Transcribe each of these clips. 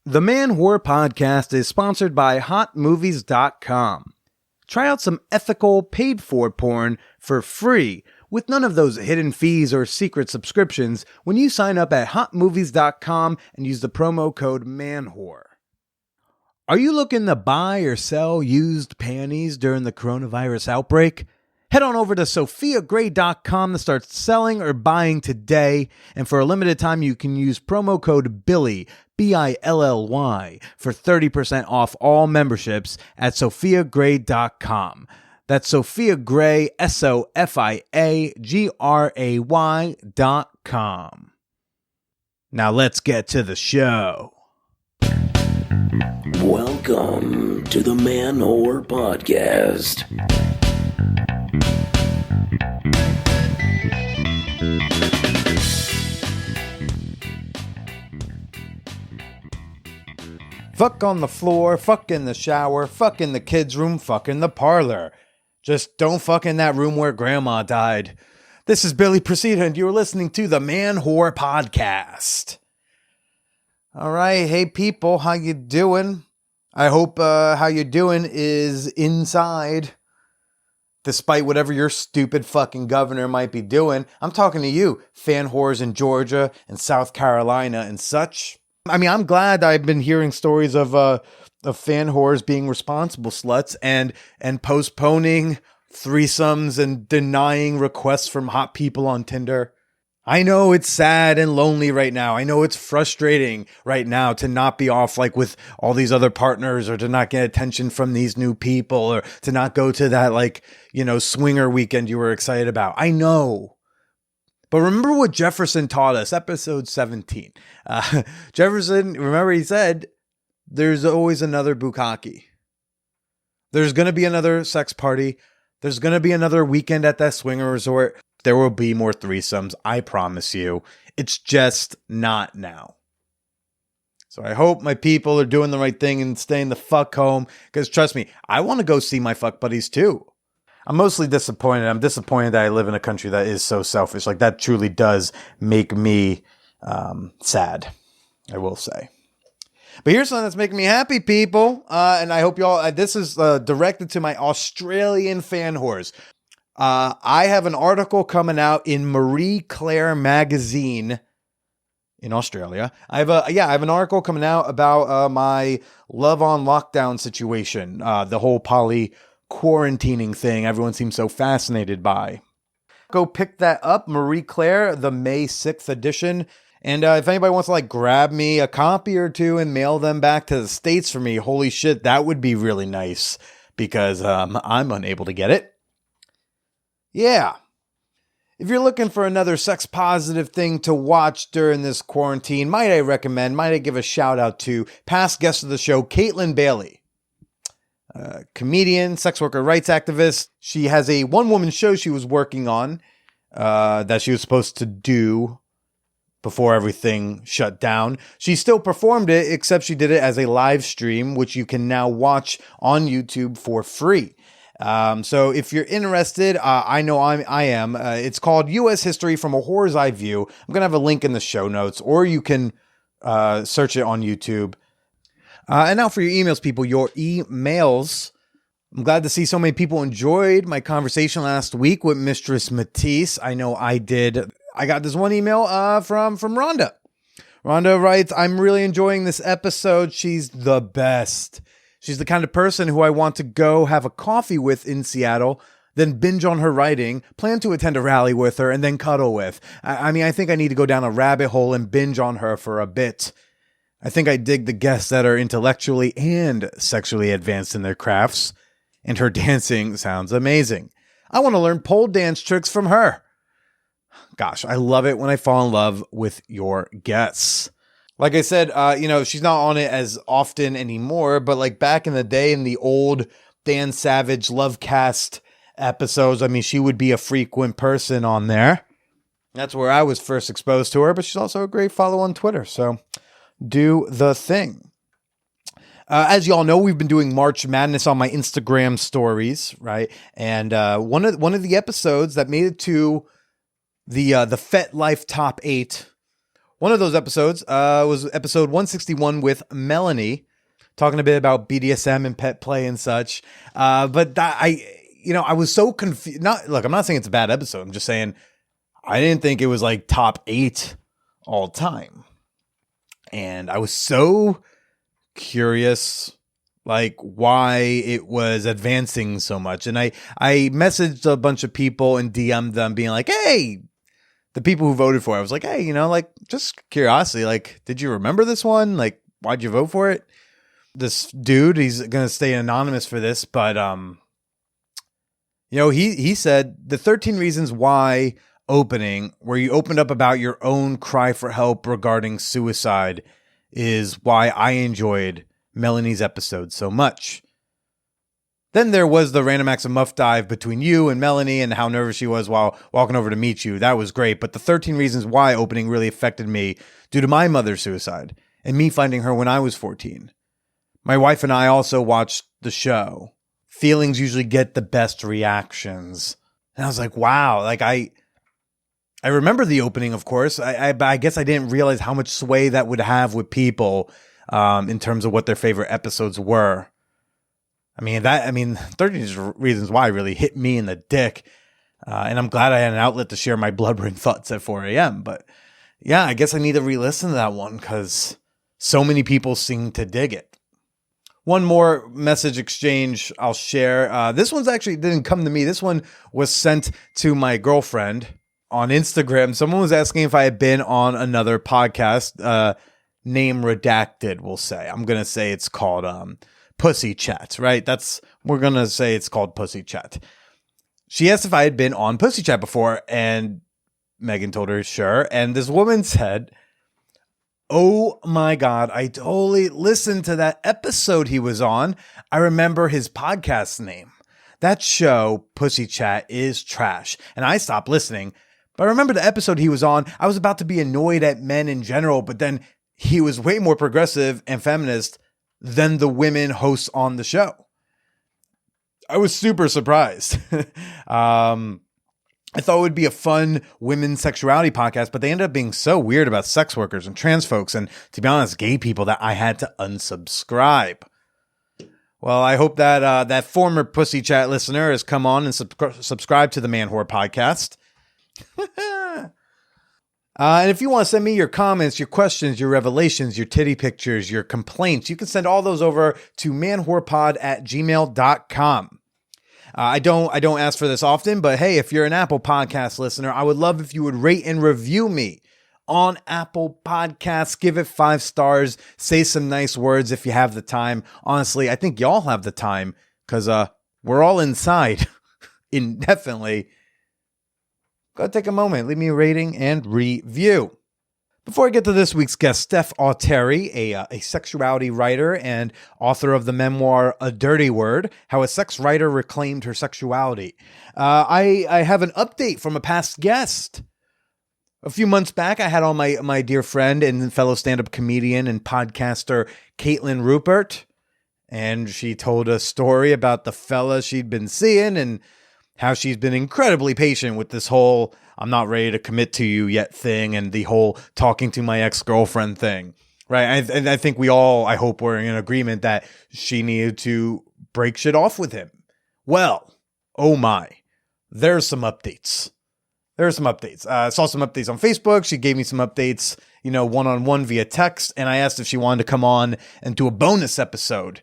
The Man Whore Podcast is sponsored by HotMovies.com. Try out some ethical, paid-for porn for free with none of those hidden fees or secret subscriptions when you sign up at HotMovies.com and use the promo code MANWHORE. Are you looking to buy or sell used panties during the coronavirus outbreak? Head on over to SophiaGray.com to start selling or buying today, and for a limited time you can use promo code BILLY, BILLY, for 30% off all memberships at SophiaGray.com. That's Sophia Gray, SOFIAGRAY.com. Now let's get to the show. Welcome to the Man Whore Podcast. Fuck on the floor, fuck in the shower, fuck in the kids' room, fuck in the parlor. Just don't fuck in that room where grandma died. This is Billy Procida, and you're listening to the Man Whore Podcast. All right, hey people, how you doing? I hope how you doing is inside, despite whatever your stupid fucking governor might be doing. I'm talking to you, fan whores in Georgia and South Carolina and such. I mean, I'm glad I've been hearing stories of fan whores being responsible sluts and postponing threesomes and denying requests from hot people on Tinder. I know it's sad and lonely right now. I know it's frustrating right now to not be off like with all these other partners, or to not get attention from these new people, or to not go to that swinger weekend you were excited about. I know. But remember what Jefferson taught us, episode 17. Jefferson, remember he said, there's always another bukkake. There's going to be another sex party. There's going to be another weekend at that swinger resort. There will be more threesomes, I promise you. It's just not now. So I hope my people are doing the right thing and staying the fuck home. Because trust me, I want to go see my fuck buddies too. I'm mostly disappointed. I'm disappointed that I live in a country that is so selfish. Like, that truly does make me sad, I will say. But here's something that's making me happy, people. And I hope y'all, this is directed to my Australian fan whores. I have an article coming out in Marie Claire magazine in Australia. I have an article coming out about my love on lockdown situation. The whole poly quarantining thing everyone seems so fascinated by. Go pick that up, Marie Claire, the May 6th edition. And if anybody wants to grab me a copy or two and mail them back to the States for me, holy shit, that would be really nice, because I'm unable to get it. Yeah. If you're looking for another sex positive thing to watch during this quarantine, might I give a shout out to past guest of the show, Kaytlin Bailey. Comedian, sex worker rights activist. She has a one-woman show she was working on that she was supposed to do before everything shut down. She still performed it, except she did it as a live stream, which you can now watch on YouTube for free. So if you're interested, I know I am. It's called U.S. History from a Whore's Eye View. I'm going to have a link in the show notes, or you can search it on YouTube. And now for your emails, people, your emails. I'm glad to see so many people enjoyed my conversation last week with Mistress Matisse. I know I did. I got this one email from Rhonda. Rhonda writes, I'm really enjoying this episode. She's the best. She's the kind of person who I want to go have a coffee with in Seattle, then binge on her writing, plan to attend a rally with her, and then cuddle with. I think I need to go down a rabbit hole and binge on her for a bit. I think I dig the guests that are intellectually and sexually advanced in their crafts, and her dancing sounds amazing. I want to learn pole dance tricks from her. Gosh, I love it when I fall in love with your guests. Like I said, she's not on it as often anymore, but back in the day in the old Dan Savage Lovecast episodes, she would be a frequent person on there. That's where I was first exposed to her, but she's also a great follow on Twitter, so do the thing. As y'all know, we've been doing March Madness on my Instagram stories, right? And one of the episodes that made it to the FetLife Top 8 One of those episodes was episode 161 with Melanie, talking a bit about BDSM and pet play and such. But I was so confused. Look, I'm not saying it's a bad episode. I'm just saying I didn't think it was like top 8 all time. And I was so curious, like, why it was advancing so much. And I messaged a bunch of people and DM'd them being like, hey, the people who voted for it, I was like, hey, like, just curiosity, like, did you remember this one? Like, why'd you vote for it? This dude, he's going to stay anonymous for this, but, he said the 13 reasons why opening, where you opened up about your own cry for help regarding suicide, is why I enjoyed Melanie's episode so much. Then there was the random acts of muff dive between you and Melanie and how nervous she was while walking over to meet you. That was great. But the 13 reasons why opening really affected me due to my mother's suicide and me finding her when I was 14. My wife and I also watched the show. Feelings usually get the best reactions. And I was like, wow, like I remember the opening, of course. I guess I didn't realize how much sway that would have with people in terms of what their favorite episodes were. 13 Reasons Why really hit me in the dick. And I'm glad I had an outlet to share my blubbering thoughts at 4 a.m. But yeah, I guess I need to re-listen to that one because so many people seem to dig it. One more message exchange I'll share. This one's actually didn't come to me. This one was sent to my girlfriend on Instagram. Someone was asking if I had been on another podcast, name redacted, we'll say. I'm going to say it's called Pussy Chat, right? We're going to say it's called Pussy Chat. She asked if I had been on Pussy Chat before, and Megan told her sure. And this woman said, oh my God, I totally listened to that episode he was on. I remember his podcast name. That show, Pussy Chat, is trash. And I stopped listening. But I remember the episode he was on. I was about to be annoyed at men in general, but then he was way more progressive and feminist than the women hosts on the show. I was super surprised. I thought it would be a fun women's sexuality podcast, but they ended up being so weird about sex workers and trans folks and, to be honest, gay people that I had to unsubscribe. Well, I hope that that former Pussy Chat listener has come on and subscribed to the Man Whore podcast. And if you want to send me your comments, your questions, your revelations, your titty pictures, your complaints, you can send all those over to manwhorepod@gmail.com. I don't ask for this often, but hey, if you're an Apple Podcast listener, I would love if you would rate and review me on Apple Podcasts. Give it 5 stars. Say some nice words if you have the time. Honestly, I think y'all have the time because we're all inside indefinitely. Go take a moment, leave me a rating and review. Before I get to this week's guest, Steph Auteri, a sexuality writer and author of the memoir A Dirty Word, How a Sex Writer Reclaimed Her Sexuality. I have an update from a past guest. A few months back, I had on my dear friend and fellow stand-up comedian and podcaster, Kaytlin Rupert, and she told a story about the fella she'd been seeing and how she's been incredibly patient with this whole I'm not ready to commit to you yet thing and the whole talking to my ex-girlfriend thing, right? I think we all, I hope we're in agreement that she needed to break shit off with him. Well, oh my, there's some updates. I saw some updates on Facebook. She gave me some updates, one-on-one via text, and I asked if she wanted to come on and do a bonus episode.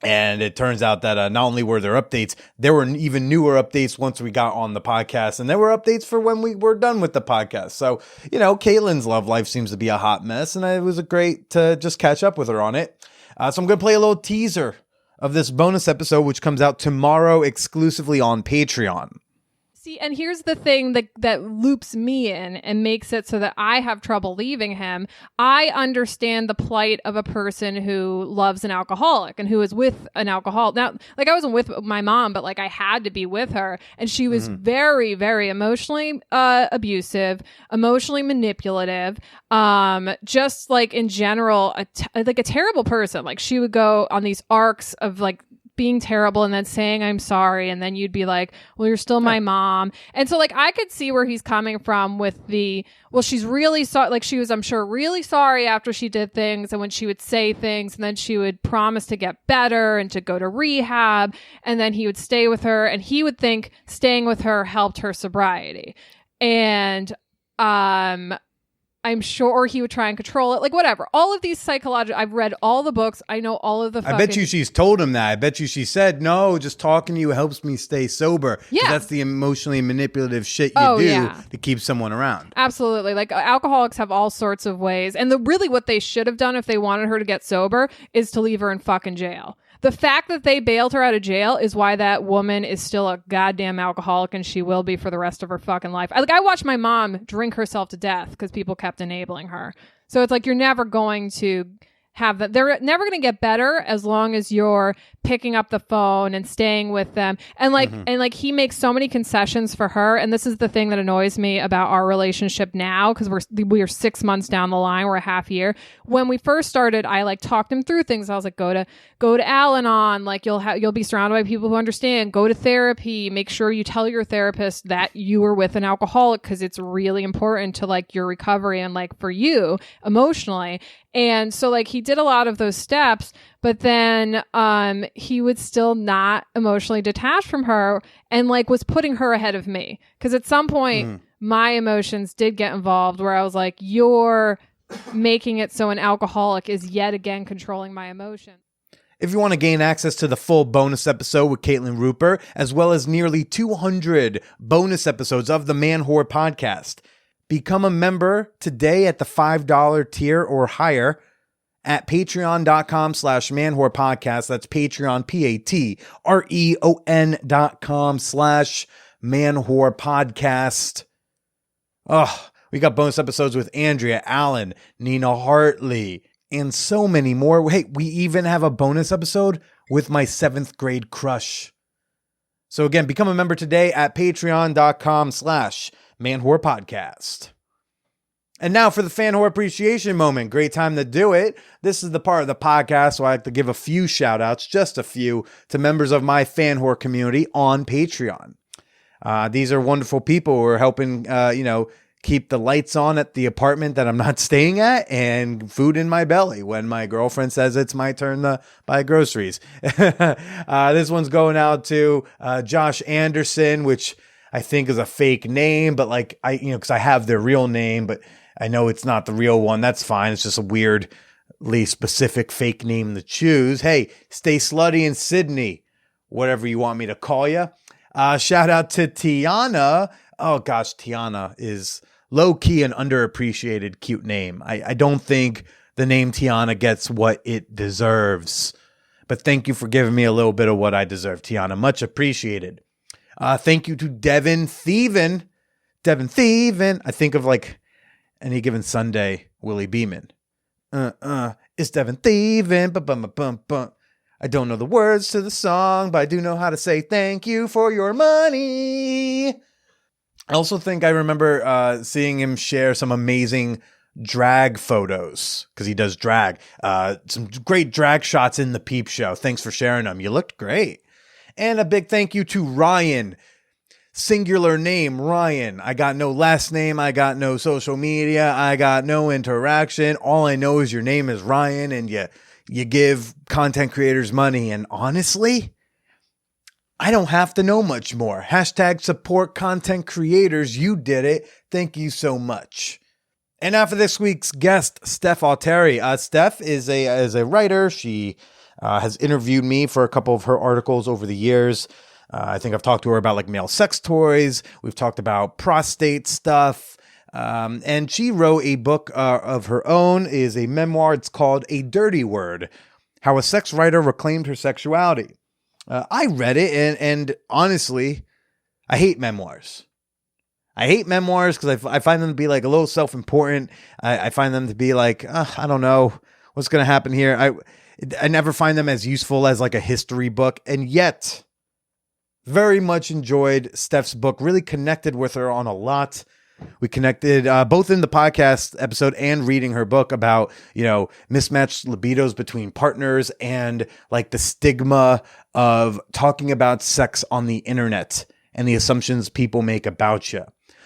And it turns out that not only were there updates, there were even newer updates once we got on the podcast. And there were updates for when we were done with the podcast. So, Kaytlin's love life seems to be a hot mess. And it was great to just catch up with her on it. So I'm going to play a little teaser of this bonus episode, which comes out tomorrow exclusively on Patreon. See, and here's the thing that loops me in and makes it so that I have trouble leaving him. I understand the plight of a person who loves an alcoholic and who is with an alcoholic. Now, I wasn't with my mom, but I had to be with her. And she was very, very emotionally abusive, emotionally manipulative, just in general, a terrible person. She would go on these arcs of being terrible and then saying I'm sorry, and then you'd be like, well, you're still my mom. And so like I could see where he's coming from with the, well, she's really sorry, like she was, I'm sure, really sorry after she did things, and when she would say things and then she would promise to get better and to go to rehab, and then he would stay with her and he would think staying with her helped her sobriety. And I'm sure he would try and control it, like whatever. All of these psychological, I've read all the books. I know all of the I bet you she's told him that. I bet you she said, no, just talking to you helps me stay sober. Yeah. That's the emotionally manipulative shit you do to keep someone around. Absolutely. Like alcoholics have all sorts of ways. And really what they should have done if they wanted her to get sober is to leave her in fucking jail. The fact that they bailed her out of jail is why that woman is still a goddamn alcoholic, and she will be for the rest of her fucking life. I watched my mom drink herself to death because people kept enabling her. So it's like you're never going to have that. They're never going to get better as long as you're picking up the phone and staying with them. And like he makes so many concessions for her. And this is the thing that annoys me about our relationship now, because we're 6 months down the line. We're a half year. When we first started, I like talked him through things. I was like, go to Al-Anon. Like you'll be surrounded by people who understand. Go to therapy. Make sure you tell your therapist that you were with an alcoholic, because it's really important to like your recovery and like for you emotionally. And so like he did a lot of those steps, but then he would still not emotionally detach from her, and like was putting her ahead of me. Because at some point my emotions did get involved, where I was like, you're making it so an alcoholic is yet again controlling my emotions. If you want to gain access to the full bonus episode with Kaytlin Rupert, as well as nearly 200 bonus episodes of the Man Whore podcast, become a member today at the $5 tier or higher at patreon.com/manwhorepodcast. That's Patreon, patreon.com/manwhorepodcast. Oh, we got bonus episodes with Andrea Allen, Nina Hartley, and so many more. Hey, we even have a bonus episode with my 7th grade crush. So again, become a member today at patreon.com/manwhorepodcast. And now for the fan whore appreciation moment. Great time to do it. This is the part of the podcast where I like to give a few shout outs, just a few, to members of my fan whore community on Patreon. These are wonderful people who are helping, keep the lights on at the apartment that I'm not staying at, and food in my belly when my girlfriend says it's my turn to buy groceries. This one's going out to Josh Anderson, which I think is a fake name, but like because I have their real name, but I know it's not the real one. That's fine. It's just a weirdly specific fake name to choose. Hey, stay slutty in Sydney, whatever you want me to call you. Shout out to Tiana. Oh gosh, Tiana is low-key an underappreciated cute name. I don't think the name Tiana gets what it deserves. But thank you for giving me a little bit of what I deserve, Tiana. Much appreciated. Thank you to Devin Thievin. Devin Thievin. I think of like Any Given Sunday, Willie Beeman. It's Devin Thievin. I don't know the words to the song, but I do know how to say thank you for your money. I also think I remember seeing him share some amazing drag photos, because he does drag. Some great drag shots in the Peep Show. Thanks for sharing them. You looked great. And a big thank you to Ryan. Singular name, Ryan. I got no last name. I got no social media. I got no interaction. All I know is your name is Ryan, and you give content creators money. And honestly, I don't have to know much more. Hashtag support content creators. You did it. Thank you so much. And now for this week's guest, Steph Auteri. Steph is a writer. She has interviewed me for a couple of her articles over the years. I think I've talked to her about like male sex toys. We've talked about prostate stuff. And she wrote a book of her own, is a memoir. It's called A Dirty Word, How a Sex Writer Reclaimed Her Sexuality. I read it, and honestly, I hate memoirs. I hate memoirs because I find them to be like a little self-important. I find them to be like, I don't know what's going to happen here. I never find them as useful as like a history book. And yet, very much enjoyed Steph's book, really connected with her on a lot. We connected both in the podcast episode and reading her book about, mismatched libidos between partners and like the stigma of talking about sex on the internet and the assumptions people make about you.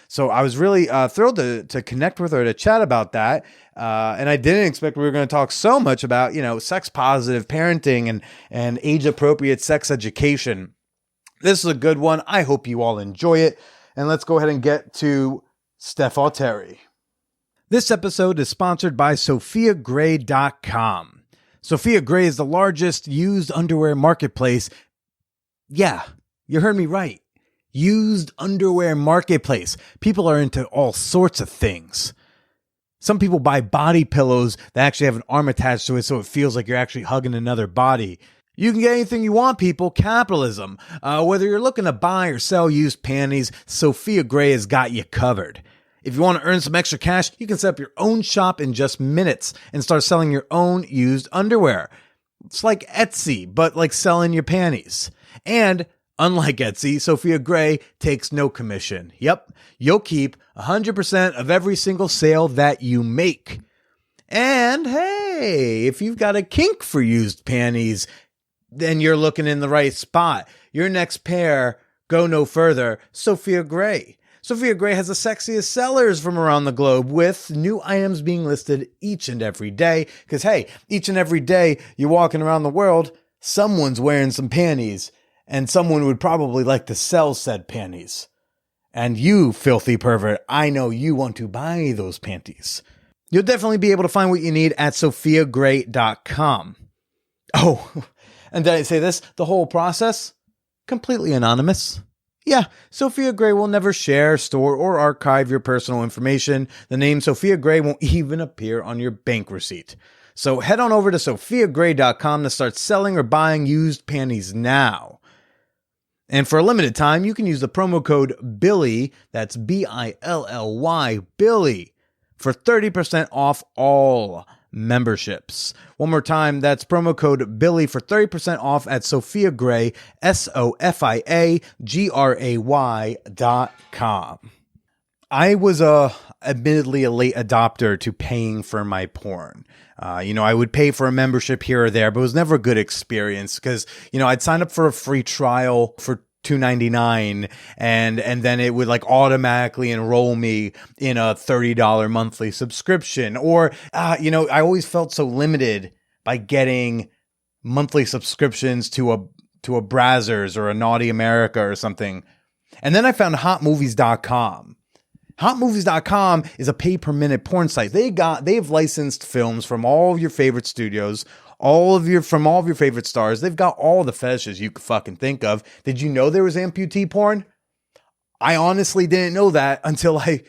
So I was really thrilled to connect with her, to chat about that. And I didn't expect we were going to talk so much about, sex positive parenting and age appropriate sex education. This is a good one. I hope you all enjoy it. And let's go ahead and get to Steph Auteri. This episode is sponsored by SophiaGray.com. Sophia Gray is the largest used underwear marketplace. Yeah, you heard me right. Used underwear marketplace. People are into all sorts of things. Some people buy body pillows that actually have an arm attached to it so it feels like you're actually hugging another body. You can get anything you want, people. Capitalism. Whether you're looking to buy or sell used panties, Sophia Gray has got you covered. If you want to earn some extra cash, you can set up your own shop in just minutes and start selling your own used underwear. It's like Etsy, but like selling your panties. And unlike Etsy, Sophia Gray takes no commission. Yep, you'll keep 100% of every single sale that you make. And hey, if you've got a kink for used panties, then you're looking in the right spot. Your next pair, go no further, Sophia Gray. Sophia Gray has the sexiest sellers from around the globe, with new items being listed each and every day. Because hey, each and every day you're walking around the world, someone's wearing some panties. And someone would probably like to sell said panties. And you, filthy pervert, I know you want to buy those panties. You'll definitely be able to find what you need at SophiaGray.com. Oh, and did I say this? The whole process? Completely anonymous. Yeah, Sophia Gray will never share, store, or archive your personal information. The name Sophia Gray won't even appear on your bank receipt. So head on over to SophiaGray.com to start selling or buying used panties now. And for a limited time, you can use the promo code BILLY, that's BILLY, BILLY, for 30% off all memberships. One more time, that's promo code BILLY for 30% off at Sophia Gray, SophiaGray.com. I was admittedly a late adopter to paying for my porn. I would pay for a membership here or there, but it was never a good experience because, I'd sign up for a free trial for $2.99 and then it would like automatically enroll me in a $30 monthly subscription. Or, I always felt so limited by getting monthly subscriptions to a Brazzers or a Naughty America or something. And then I found HotMovies.com. HotMovies.com is a pay-per-minute porn site. They've licensed films from all of your favorite studios, from all of your favorite stars. They've got all the fetishes you could fucking think of. Did you know there was amputee porn? I honestly didn't know that until I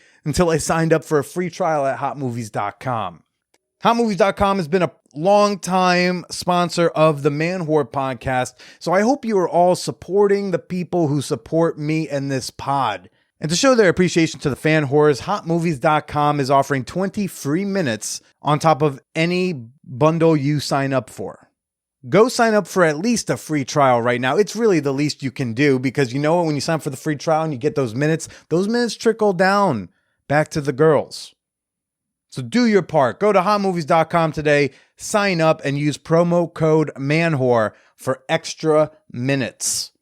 signed up for a free trial at HotMovies.com. HotMovies.com has been a long-time sponsor of the Man Whore podcast, so I hope you are all supporting the people who support me and this pod. And to show their appreciation to the fan whores, HotMovies.com is offering 20 free minutes on top of any bundle you sign up for. Go sign up for at least a free trial right now. It's really the least you can do because you know what? When you sign up for the free trial and you get those minutes trickle down back to the girls. So do your part. Go to HotMovies.com today, sign up, and use promo code MANWHORE for extra minutes.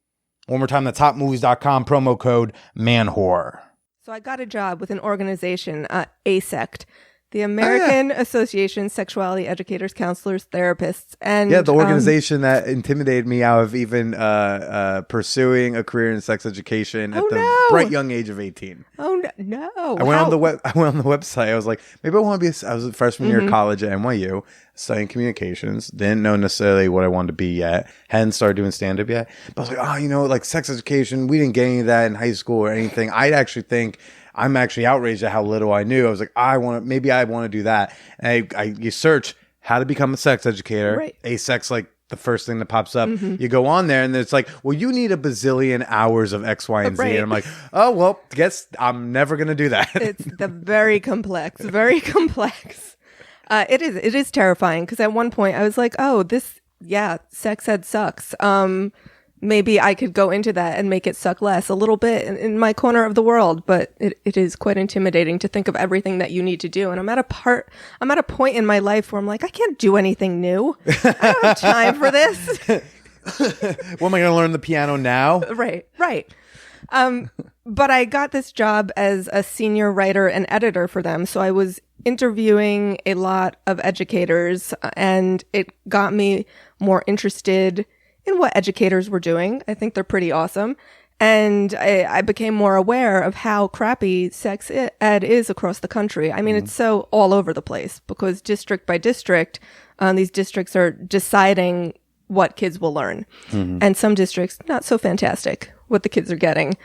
One more time, that's HotMovies.com, promo code MANWHORE. So I got a job with an organization, ASECT, the American Association Sexuality Educators, Counselors, Therapists. And yeah, the organization that intimidated me out of even pursuing a career in sex education at the bright young age of 18. Oh, no. I went on the website. I was like, maybe I want to be I was a freshman year of college at NYU, studying communications. Didn't know necessarily what I wanted to be yet. Hadn't started doing stand-up yet. But I was like, like sex education, we didn't get any of that in high school or anything. I'd actually think I'm actually outraged at how little I knew. I was like, maybe I want to do that. And you search how to become a sex educator. Right. Asex, like the first thing that pops up. You go on there and it's like, well, you need a bazillion hours of X, Y, and Z. And I'm like, oh, well, guess I'm never going to do that. It's very complex. It is terrifying because at one point I was like, sex ed sucks. maybe I could go into that and make it suck less a little bit in my corner of the world. But it is quite intimidating to think of everything that you need to do. And I'm at a point in my life where I'm like, I can't do anything new. I don't have time for this. What am I going to learn the piano now? Right. But I got this job as a senior writer and editor for them. So I was interviewing a lot of educators, and it got me more interested in what educators were doing. I think they're pretty awesome. And I became more aware of how crappy sex ed is across the country. I mean, it's so all over the place because district by district, these districts are deciding what kids will learn. And some districts, not so fantastic what the kids are getting.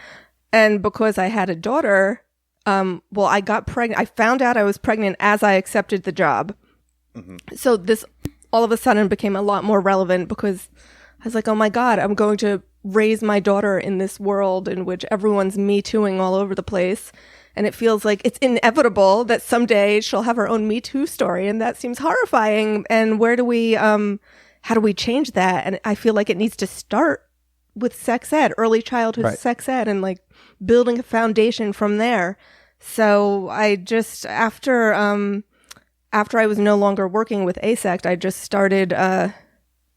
And because I had a daughter, I got pregnant. I found out I was pregnant as I accepted the job. So this all of a sudden became a lot more relevant because I was like, oh my God, I'm going to raise my daughter in this world in which everyone's Me Tooing all over the place. And it feels like it's inevitable that someday she'll have her own Me Too story. And that seems horrifying. And how do we change that? And I feel like it needs to start with sex ed, early childhood sex ed, and like building a foundation from there. So I just, after I was no longer working with ASECT, I just started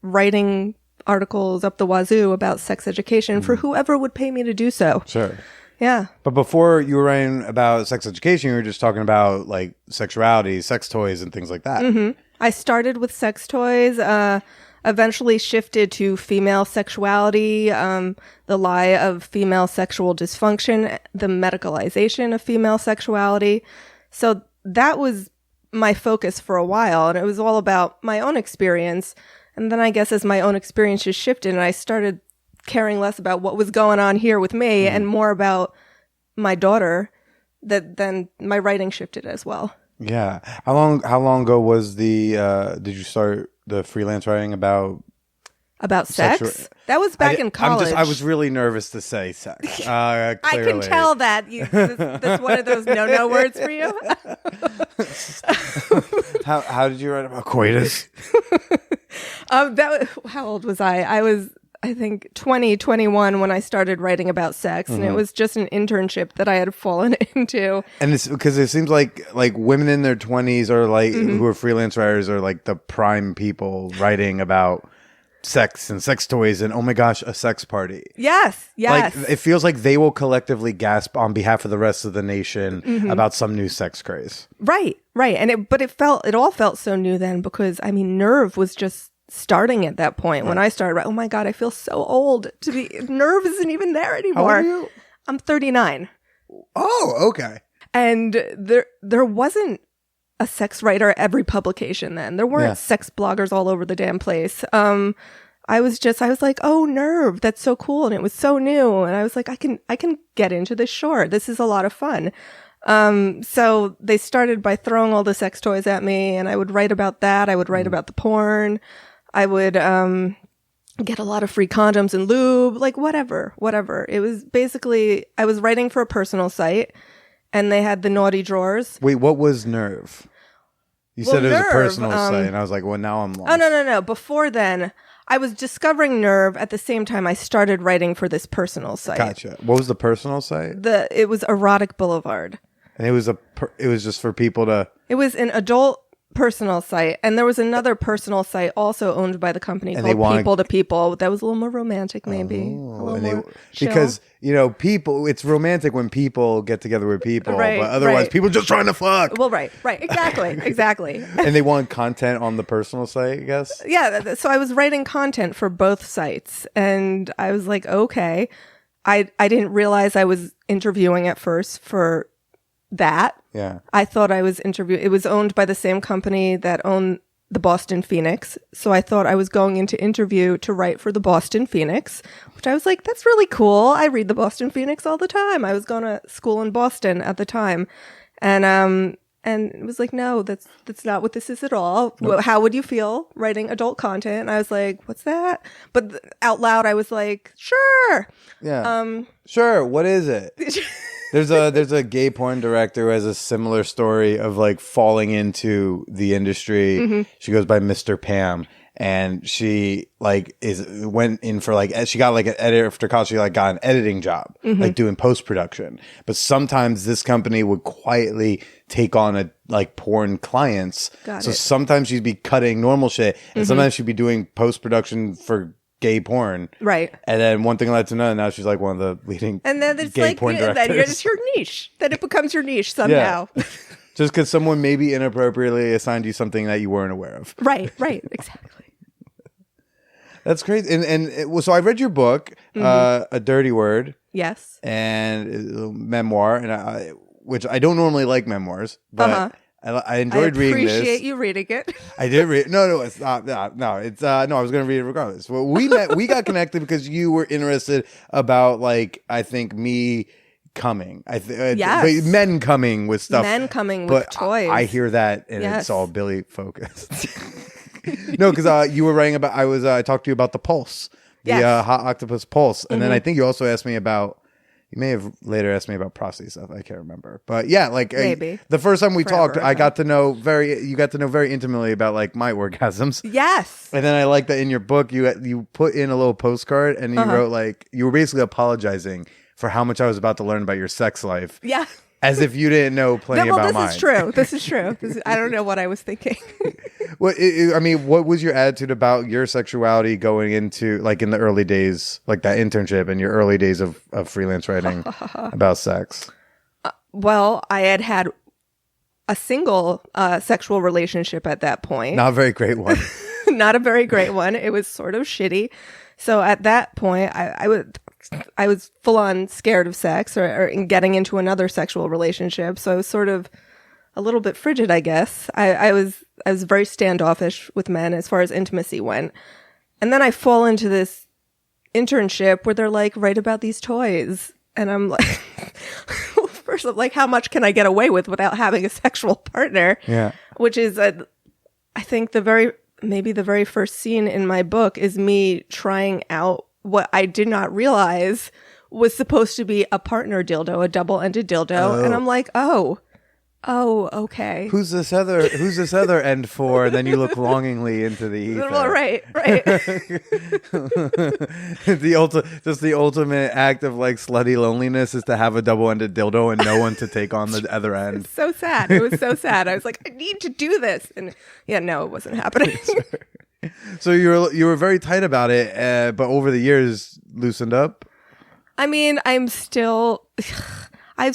writing articles up the wazoo about sex education for whoever would pay me to do so. Sure. Yeah. But before you were writing about sex education, you were just talking about like sexuality, sex toys, and things like that. I started with sex toys, eventually shifted to female sexuality, the lie of female sexual dysfunction, the medicalization of female sexuality. So that was my focus for a while, and it was all about my own experience. And then I guess as my own experiences shifted and I started caring less about what was going on here with me and more about my daughter, then my writing shifted as well. Yeah. How long ago was did you start the freelance writing about sex? That was back in college. I was really nervous to say sex. I can tell that that's one of those no words for you. How did you write about coitus? How old was I? I was, I think, 21 when I started writing about sex, and it was just an internship that I had fallen into. And it's because it seems like women in their 20s are like who are freelance writers are like the prime people writing about sex and sex toys and oh my gosh, a sex party. Yes. Like it feels like they will collectively gasp on behalf of the rest of the nation about some new sex craze. Right. And it all felt so new then because I mean, Nerve was just starting at that point when I started. Oh my God, I feel so old to be. Nerve isn't even there anymore. How old are you? I'm 39. Oh, okay. And there wasn't a sex writer at every publication then. There weren't sex bloggers all over the damn place. I was like, oh, Nerve, that's so cool. And it was so new. And I was like, I can get into this. Sure. This is a lot of fun. So they started by throwing all the sex toys at me and I would write about that. I would write about the porn. I would, get a lot of free condoms and lube, like whatever. It was basically, I was writing for a personal site and they had the naughty drawers. Wait, what was Nerve? You said it was Nerve, a personal site, and I was like, well, now I'm lost. Oh, no. Before then, I was discovering Nerve at the same time I started writing for this personal site. Gotcha. What was the personal site? It was Erotic Boulevard. And it was just for people to... It was an adult personal site, and there was another personal site also owned by the company called People to People. That was a little more romantic, maybe. Because people. It's romantic when people get together with people, but otherwise, people just trying to fuck. Well, right, exactly. And they want content on the personal site, I guess. Yeah, so I was writing content for both sites, and I was like, okay. I didn't realize I was interviewing at first for that. Yeah. I thought I was interviewing. It was owned by the same company that owned the Boston Phoenix. So I thought I was going into interview to write for the Boston Phoenix, which I was like, that's really cool. I read the Boston Phoenix all the time. I was going to school in Boston at the time. And it was like, no, that's not what this is at all. Nope. How would you feel writing adult content? And I was like, what's that? But out loud, I was like, sure. Yeah. Sure. What is it? There's a gay porn director who has a similar story of like falling into the industry. She goes by Mr. Pam. and she like went in for like, she got like an editor after college. She like got an editing job, like doing post production. But sometimes this company would quietly take on like porn clients. So sometimes she'd be cutting normal shit, and sometimes she'd be doing post production for gay porn. Right. And then one thing led to another. Now she's like one of the leading and then it's gay like porn directors. then it's your niche. Then it becomes your niche somehow. Yeah. Just because someone maybe inappropriately assigned you something that you weren't aware of. Right. Exactly. That's crazy. So I read your book, A Dirty Word. Yes. And memoir, and which I don't normally like memoirs, but I enjoyed reading this. I appreciate you reading it. I did read. No, it's not. No, it's no. I was going to read it regardless. Well, we got connected because you were interested about like I think me coming. Yes. Men coming with stuff. Men coming with toys. I hear that, and it's all Billy focused. No, because you were writing about. I talked to you about the pulse, the hot octopus pulse, and then I think you also asked me about. You may have later asked me about prostate stuff. I can't remember, but yeah, like maybe the first time we talked, ago. I got to know very intimately about like my orgasms. Yes, and then I like that in your book you put in a little postcard and you wrote like you were basically apologizing for how much I was about to learn about your sex life. Yeah. As if you didn't know plenty about mine. This is true. I don't know what I was thinking. What was your attitude about your sexuality going into, like, in the early days, like that internship and your early days of freelance writing about sex? Well, I had a single sexual relationship at that point. Not a very great one. Not a very great one. It was sort of shitty. So at that point, I was full on scared of sex or getting into another sexual relationship. So I was sort of a little bit frigid, I guess. I was very standoffish with men as far as intimacy went. And then I fall into this internship where they're like, write about these toys. And I'm like, first of all, like, how much can I get away with without having a sexual partner? Yeah. Which is, I think maybe the very first scene in my book is me trying out what I did not realize was supposed to be a partner dildo, a double-ended dildo. And I'm like, oh, okay. Who's this other end for? And then you look longingly into the ether. Well, right. The ultimate act of like slutty loneliness is to have a double-ended dildo and no one to take on the other end. It's so sad. It was so sad. I was like, I need to do this. And yeah, no, it wasn't happening. So you were very tight about it, but over the years loosened up. I mean, I'm still very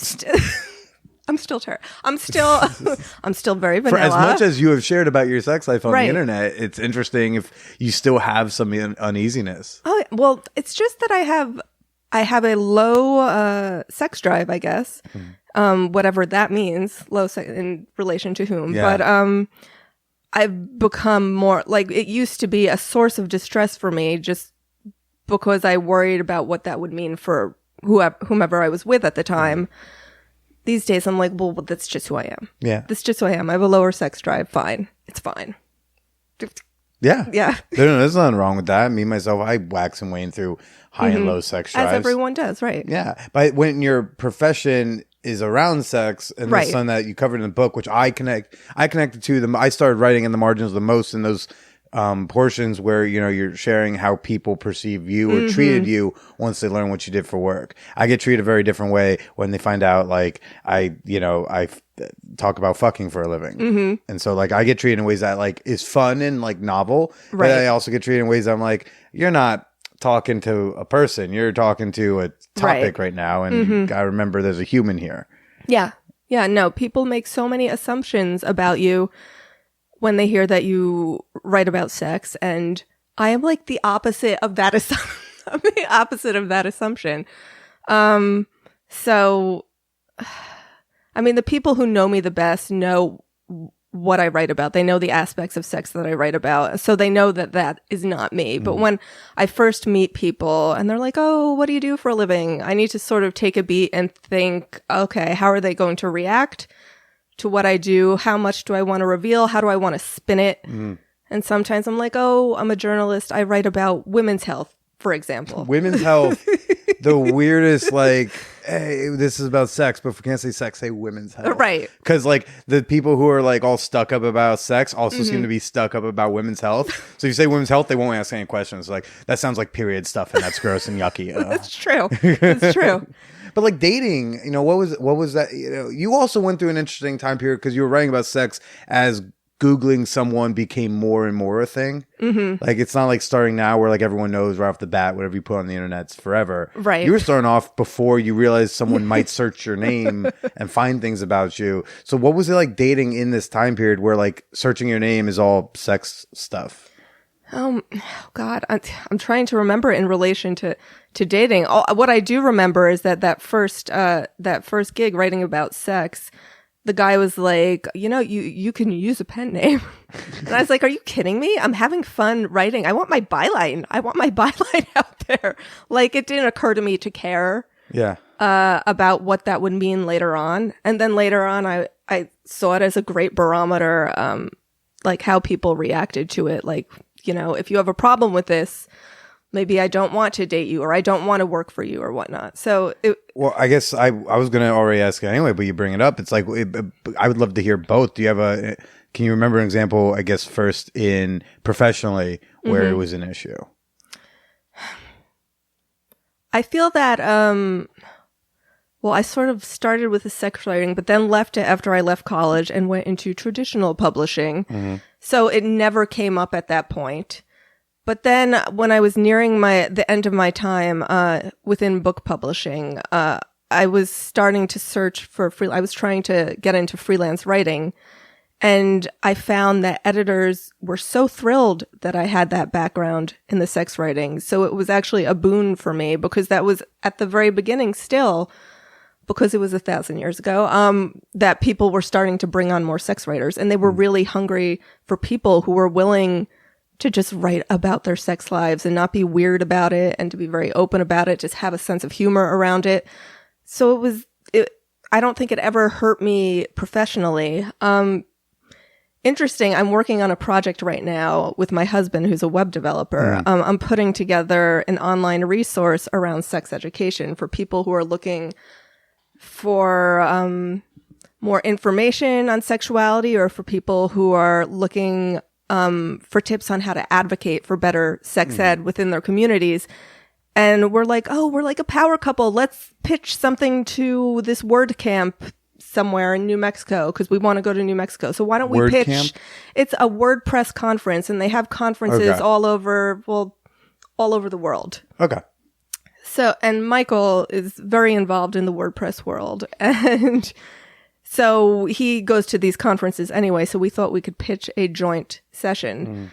vanilla. For as much as you have shared about your sex life on the internet, it's interesting if you still have some uneasiness. Oh, well, it's just that I have a low sex drive, I guess. Whatever that means, low sex in relation to whom. Yeah. But I've become more like, it used to be a source of distress for me just because I worried about what that would mean for whomever I was with at the time. These days I'm like, well, that's just who I am. Yeah. That's just who I am. I have a lower sex drive. Fine. It's fine. Yeah. Yeah. There's nothing wrong with that. Me, myself, I wax and wane through high and low sex drives. As everyone does, right? Yeah. But when your profession is around sex and the son that you covered in the book, which I connected to them. I started writing in the margins the most in those portions where, you know, you're sharing how people perceive you or treated you once they learn what you did for work. I get treated a very different way when they find out, like, I talk about fucking for a living. And so, like, I get treated in ways that, like, is fun and, like, novel. But I also get treated in ways that I'm like, you're not talking to a person, you're talking to a topic right now, and you gotta remember there's a human here. Yeah no, people make so many assumptions about you when they hear that you write about sex, and I am like the opposite of that I'm the opposite of that assumption. So I mean, the people who know me the best know what I write about. They know the aspects of sex that I write about. So they know that that is not me. But when I first meet people and they're like, oh, what do you do for a living? I need to sort of take a beat and think, okay, how are they going to react to what I do? How much do I want to reveal? How do I want to spin it? And sometimes I'm like, oh, I'm a journalist. I write about women's health, for example. Women's health the weirdest, like, hey, this is about sex, but if we can't say sex, say women's health. Right. Because, like, the people who are, like, all stuck up about sex also seem to be stuck up about women's health. So if you say women's health, they won't ask any questions. Like, that sounds like period stuff, and that's gross and yucky. That's true. That's true. But like dating, what was that? You also went through an interesting time period because you were writing about sex as Googling someone became more and more a thing. Mm-hmm. Like, it's not like starting now where like everyone knows right off the bat whatever you put on the internet's forever. Right. You were starting off before you realized someone might search your name and find things about you. So what was it like dating in this time period where like searching your name is all sex stuff? God, I'm trying to remember in relation to dating. What I do remember is that first gig writing about sex, the guy was like, you can use a pen name. And I was like, are you kidding me? I'm having fun writing. I want my byline out there. Like, it didn't occur to me to care about what that would mean later on. And then later on, I saw it as a great barometer, like how people reacted to it. Like, if you have a problem with this, maybe I don't want to date you or I don't want to work for you or whatnot. So, well, I guess I was going to already ask it anyway, but you bring it up. It's like, I would love to hear both. Do you have can you remember an example, I guess, first in professionally where it was an issue? I feel that, I sort of started with the sex writing, but then left it after I left college and went into traditional publishing. Mm-hmm. So it never came up at that point. But then when I was nearing the end of my time within book publishing, I was starting to search for I was trying to get into freelance writing. And I found that editors were so thrilled that I had that background in the sex writing. So it was actually a boon for me because that was at the very beginning still, because it was 1,000 years ago, that people were starting to bring on more sex writers. And they were really hungry for people who were willing to just write about their sex lives and not be weird about it and to be very open about it, just have a sense of humor around it. So I don't think it ever hurt me professionally. Interesting. I'm working on a project right now with my husband, who's a web developer. I'm putting together an online resource around sex education for people who are looking for more information on sexuality, or for people who are looking for tips on how to advocate for better sex ed within their communities. And we're like a power couple. Let's pitch something to this word camp somewhere in New Mexico because we want to go to New Mexico. So why don't we pitch? Camp? It's a WordPress conference, and they have conferences all over the world. Okay. So, and Michael is very involved in the WordPress world, and so he goes to these conferences anyway. So we thought we could pitch a joint session.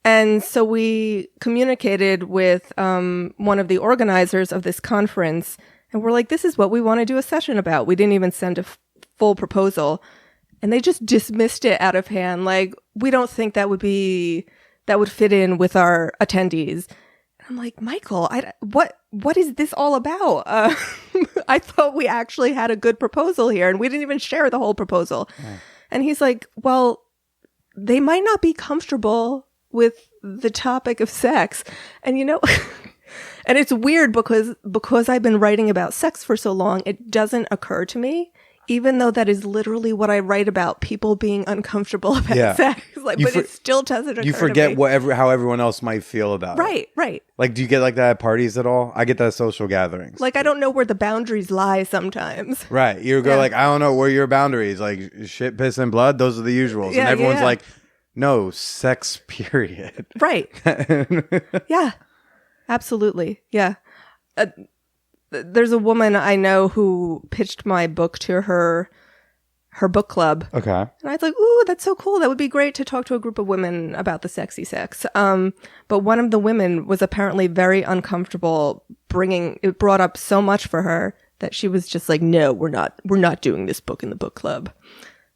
And so we communicated with one of the organizers of this conference, and we're like, this is what we want to do a session about. We didn't even send a full proposal, and they just dismissed it out of hand. Like, we don't think that would fit in with our attendees. And I'm like, Michael, what is this all about? I thought we actually had a good proposal here, and we didn't even share the whole proposal. And he's like, well, they might not be comfortable with the topic of sex. And and it's weird because I've been writing about sex for so long, it doesn't occur to me, even though that is literally what I write about, people being uncomfortable about sex. But it still doesn't occur to me. You forget how everyone else might feel about it. Right. Like, do you get like that at parties at all? I get that at social gatherings. Like, I don't know where the boundaries lie sometimes. Right. You go like, I don't know where your boundaries, like shit, piss, and blood, those are the usuals. And everyone's like, no, sex, period. Right. Yeah. Absolutely. Yeah. There's a woman I know who pitched my book to her book club. Okay. And I was like, ooh, that's so cool. That would be great to talk to a group of women about the sexy sex. But one of the women was apparently very uncomfortable it brought up so much for her that she was just like, no, we're not doing this book in the book club.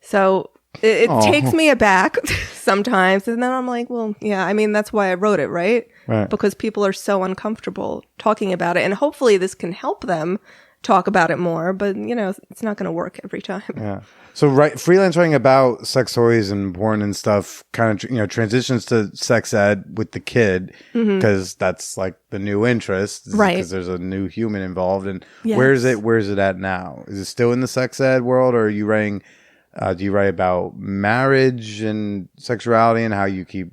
So it takes me aback sometimes. And then I'm like, well, yeah, I mean, that's why I wrote it, right? Because people are so uncomfortable talking about it. And hopefully this can help them talk about it more, but it's not going to work every time. Yeah. So freelance writing about sex toys and porn and stuff kind of transitions to sex ed with the kid because that's like the new interest, right? Because there's a new human involved. And yes. Where's it at now? Is it still in the sex ed world, or are you writing? Do you write about marriage and sexuality and how you keep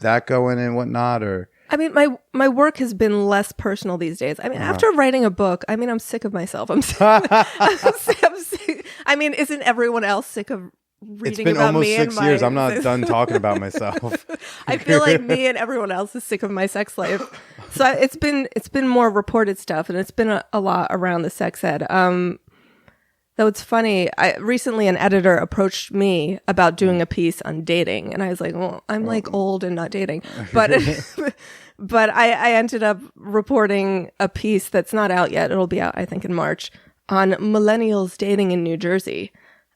that going and whatnot, or? I mean, my work has been less personal these days. I mean, after writing a book, I mean, I'm sick of myself. I'm sick. I'm sick. I mean, isn't everyone else sick of reading about me? It's been almost 6 years. I'm not done talking about myself. I feel like me and everyone else is sick of my sex life. So it's been more reported stuff, and it's been a lot around the sex ed. Though it's funny, recently an editor approached me about doing a piece on dating, and I was like, well, I'm like old and not dating. But but I ended up reporting a piece that's not out yet. It'll be out, I think, in March, on millennials dating in New Jersey.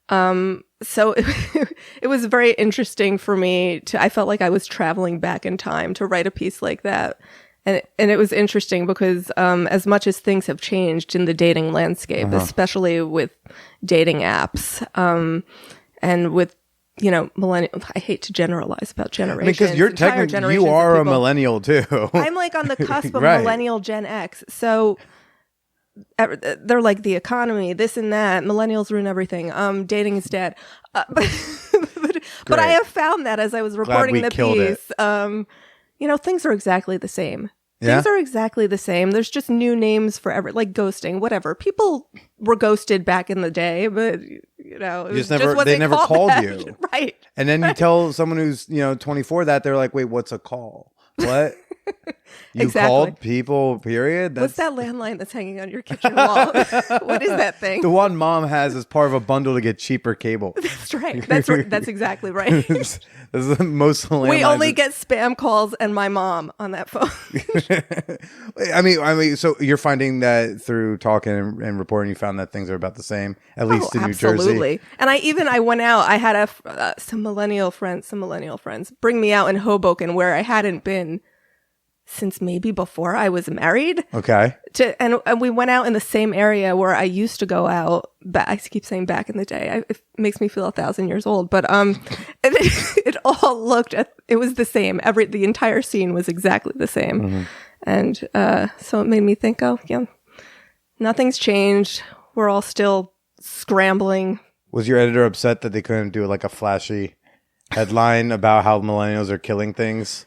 So it was very interesting for me I felt like I was traveling back in time to write a piece like that. And it was interesting because as much as things have changed in the dating landscape, especially with dating apps, and with millennial. I hate to generalize about generations. Because you're technically you are a millennial too. I'm like on the cusp of right. millennial Gen X. So they're like the economy, this and that. Millennials ruin everything. Dating is dead. But I have found that as I was reporting the piece, things are exactly the same. Yeah? Things are exactly the same. There's just new names for like ghosting, whatever. People were ghosted back in the day, but they never called you. Right. And then you tell someone who's 24 that, they're like, wait, what's a call? What? You exactly. called people, period? What's that landline that's hanging on your kitchen wall? What is that thing? The one mom has as part of a bundle to get cheaper cable. That's right. That's exactly right. This is the most landlines. We only get spam calls and my mom on that phone. I mean, so you're finding that through talking and reporting, you found that things are about the same, at least in New Jersey. Absolutely. And I went out. I had some millennial friends bring me out in Hoboken, where I hadn't been since maybe before I was married. Okay. And we went out in the same area where I used to go out. I keep saying back in the day. It makes me feel 1,000 years old. But it all it was the same. The entire scene was exactly the same. Mm-hmm. And so it made me think, nothing's changed. We're all still scrambling. Was your editor upset that they couldn't do like a flashy headline about how millennials are killing things?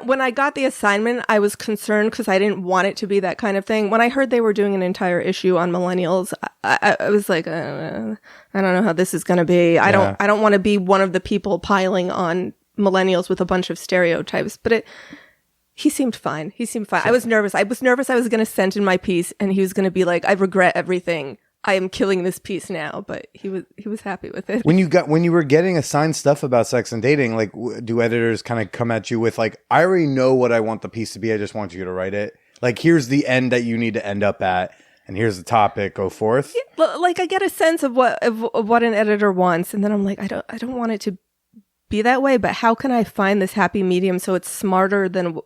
When I got the assignment, I was concerned because I didn't want it to be that kind of thing. When I heard they were doing an entire issue on millennials, I was like, I don't know how this is going to be. I don't want to be one of the people piling on millennials with a bunch of stereotypes. But he seemed fine. Sure. I was nervous. I was going to send in my piece, and he was going to be like, I regret everything. I am killing this piece now, but he was happy with it. When you were getting assigned stuff about sex and dating, like, do editors kind of come at you with like, I already know what I want the piece to be. I just want you to write it. Like, here's the end that you need to end up at, and here's the topic. Go forth. Yeah, like I get a sense of what an editor wants, and then I'm like, I don't want it to be that way. But how can I find this happy medium so it's smarter than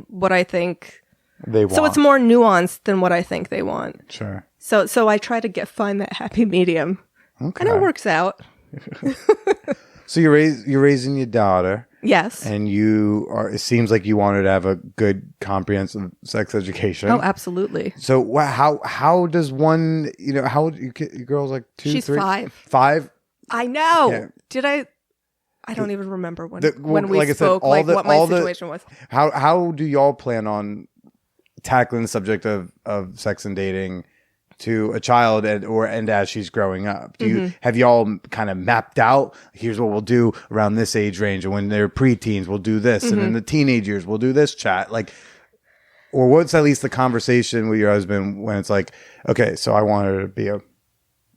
what I think they want? So it's more nuanced than what I think they want. Sure. So I try to find that happy medium, okay. And it works out. So you're raising your daughter, yes, and it seems like you wanted to have a good, comprehensive sex education. Oh, absolutely. So how does one? How old your girl's like 2, She's 3? 5. 5. I know. Yeah. Did I? I don't even remember when we spoke. What my situation was. How do y'all plan on tackling the subject of sex and dating to a child and as she's growing up? Have y'all kind of mapped out, here's what we'll do around this age range, and when they're preteens we'll do this, and in the teenage years we'll do this chat, like, or what's at least the conversation with your husband when it's like, okay, so I want her to be a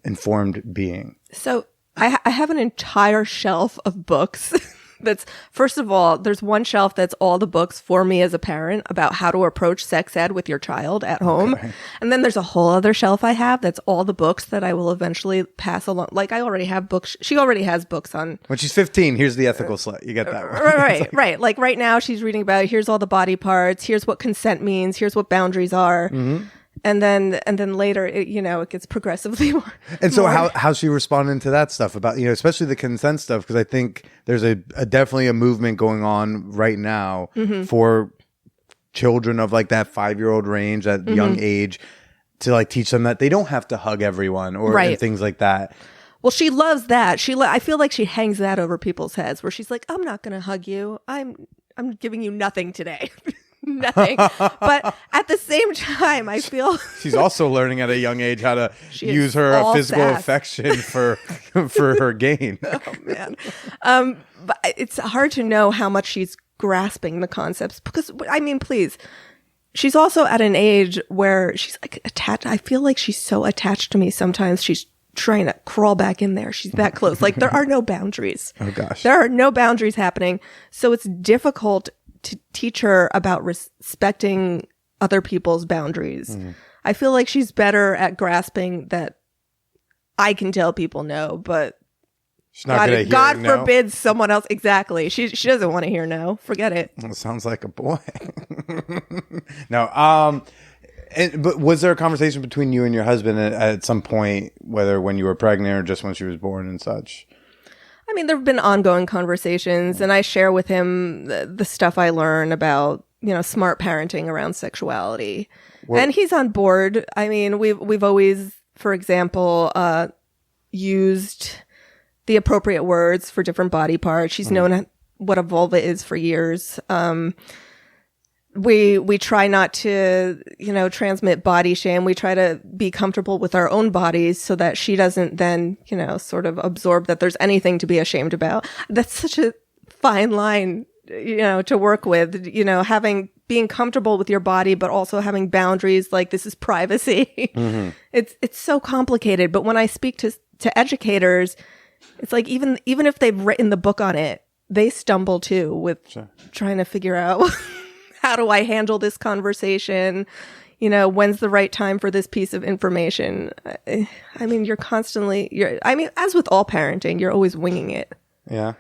informed being? So I have an entire shelf of books. That's, first of all, there's one shelf that's all the books for me as a parent about how to approach sex ed with your child at home. Okay. And then there's a whole other shelf I have that's all the books that I will eventually pass along. Like, I already have books. She already has books on. When she's 15, here's the ethical slut. You get that one. Right. Like right now she's reading about, here's all the body parts. Here's what consent means. Here's what boundaries are. Mm-hmm. And then later, it gets progressively more. And so how's she responding to that stuff about, especially the consent stuff? Because I think there's a definitely a movement going on right now for children of like that 5-year-old range, that young age, to like teach them that they don't have to hug everyone or and things like that. Well, she loves that. I feel like she hangs that over people's heads where she's like, I'm not going to hug you. I'm giving you nothing today. Nothing. But at the same time, I feel she's also learning at a young age how to use her physical affection for her gain. Oh man. But it's hard to know how much she's grasping the concepts because please. She's also at an age where she's like attached. I feel like she's so attached to me sometimes. She's trying to crawl back in there. She's that close. Like there are no boundaries. Oh gosh. There are no boundaries happening. So it's difficult to teach her about respecting other people's boundaries. I feel like she's better at grasping that I can tell people no, but she's not gonna hear God no. forbid someone else. Exactly. She doesn't want to hear no. Forget it. Well, sounds like a boy. No. But was there a conversation between you and your husband at some point, whether when you were pregnant or just when she was born and such? There have been ongoing conversations, and I share with him the stuff I learn about, smart parenting around sexuality. And he's on board. We've always, for example, used the appropriate words for different body parts. She's known what a vulva is for years. We try not to, transmit body shame. We try to be comfortable with our own bodies so that she doesn't then, sort of absorb that there's anything to be ashamed about. That's such a fine line, to work with, being comfortable with your body, but also having boundaries like this is privacy. It's so complicated. But when I speak to educators, it's like even if they've written the book on it, they stumble too with trying to figure out how do I handle this conversation? When's the right time for this piece of information? You're constantly, as with all parenting, you're always winging it. Yeah.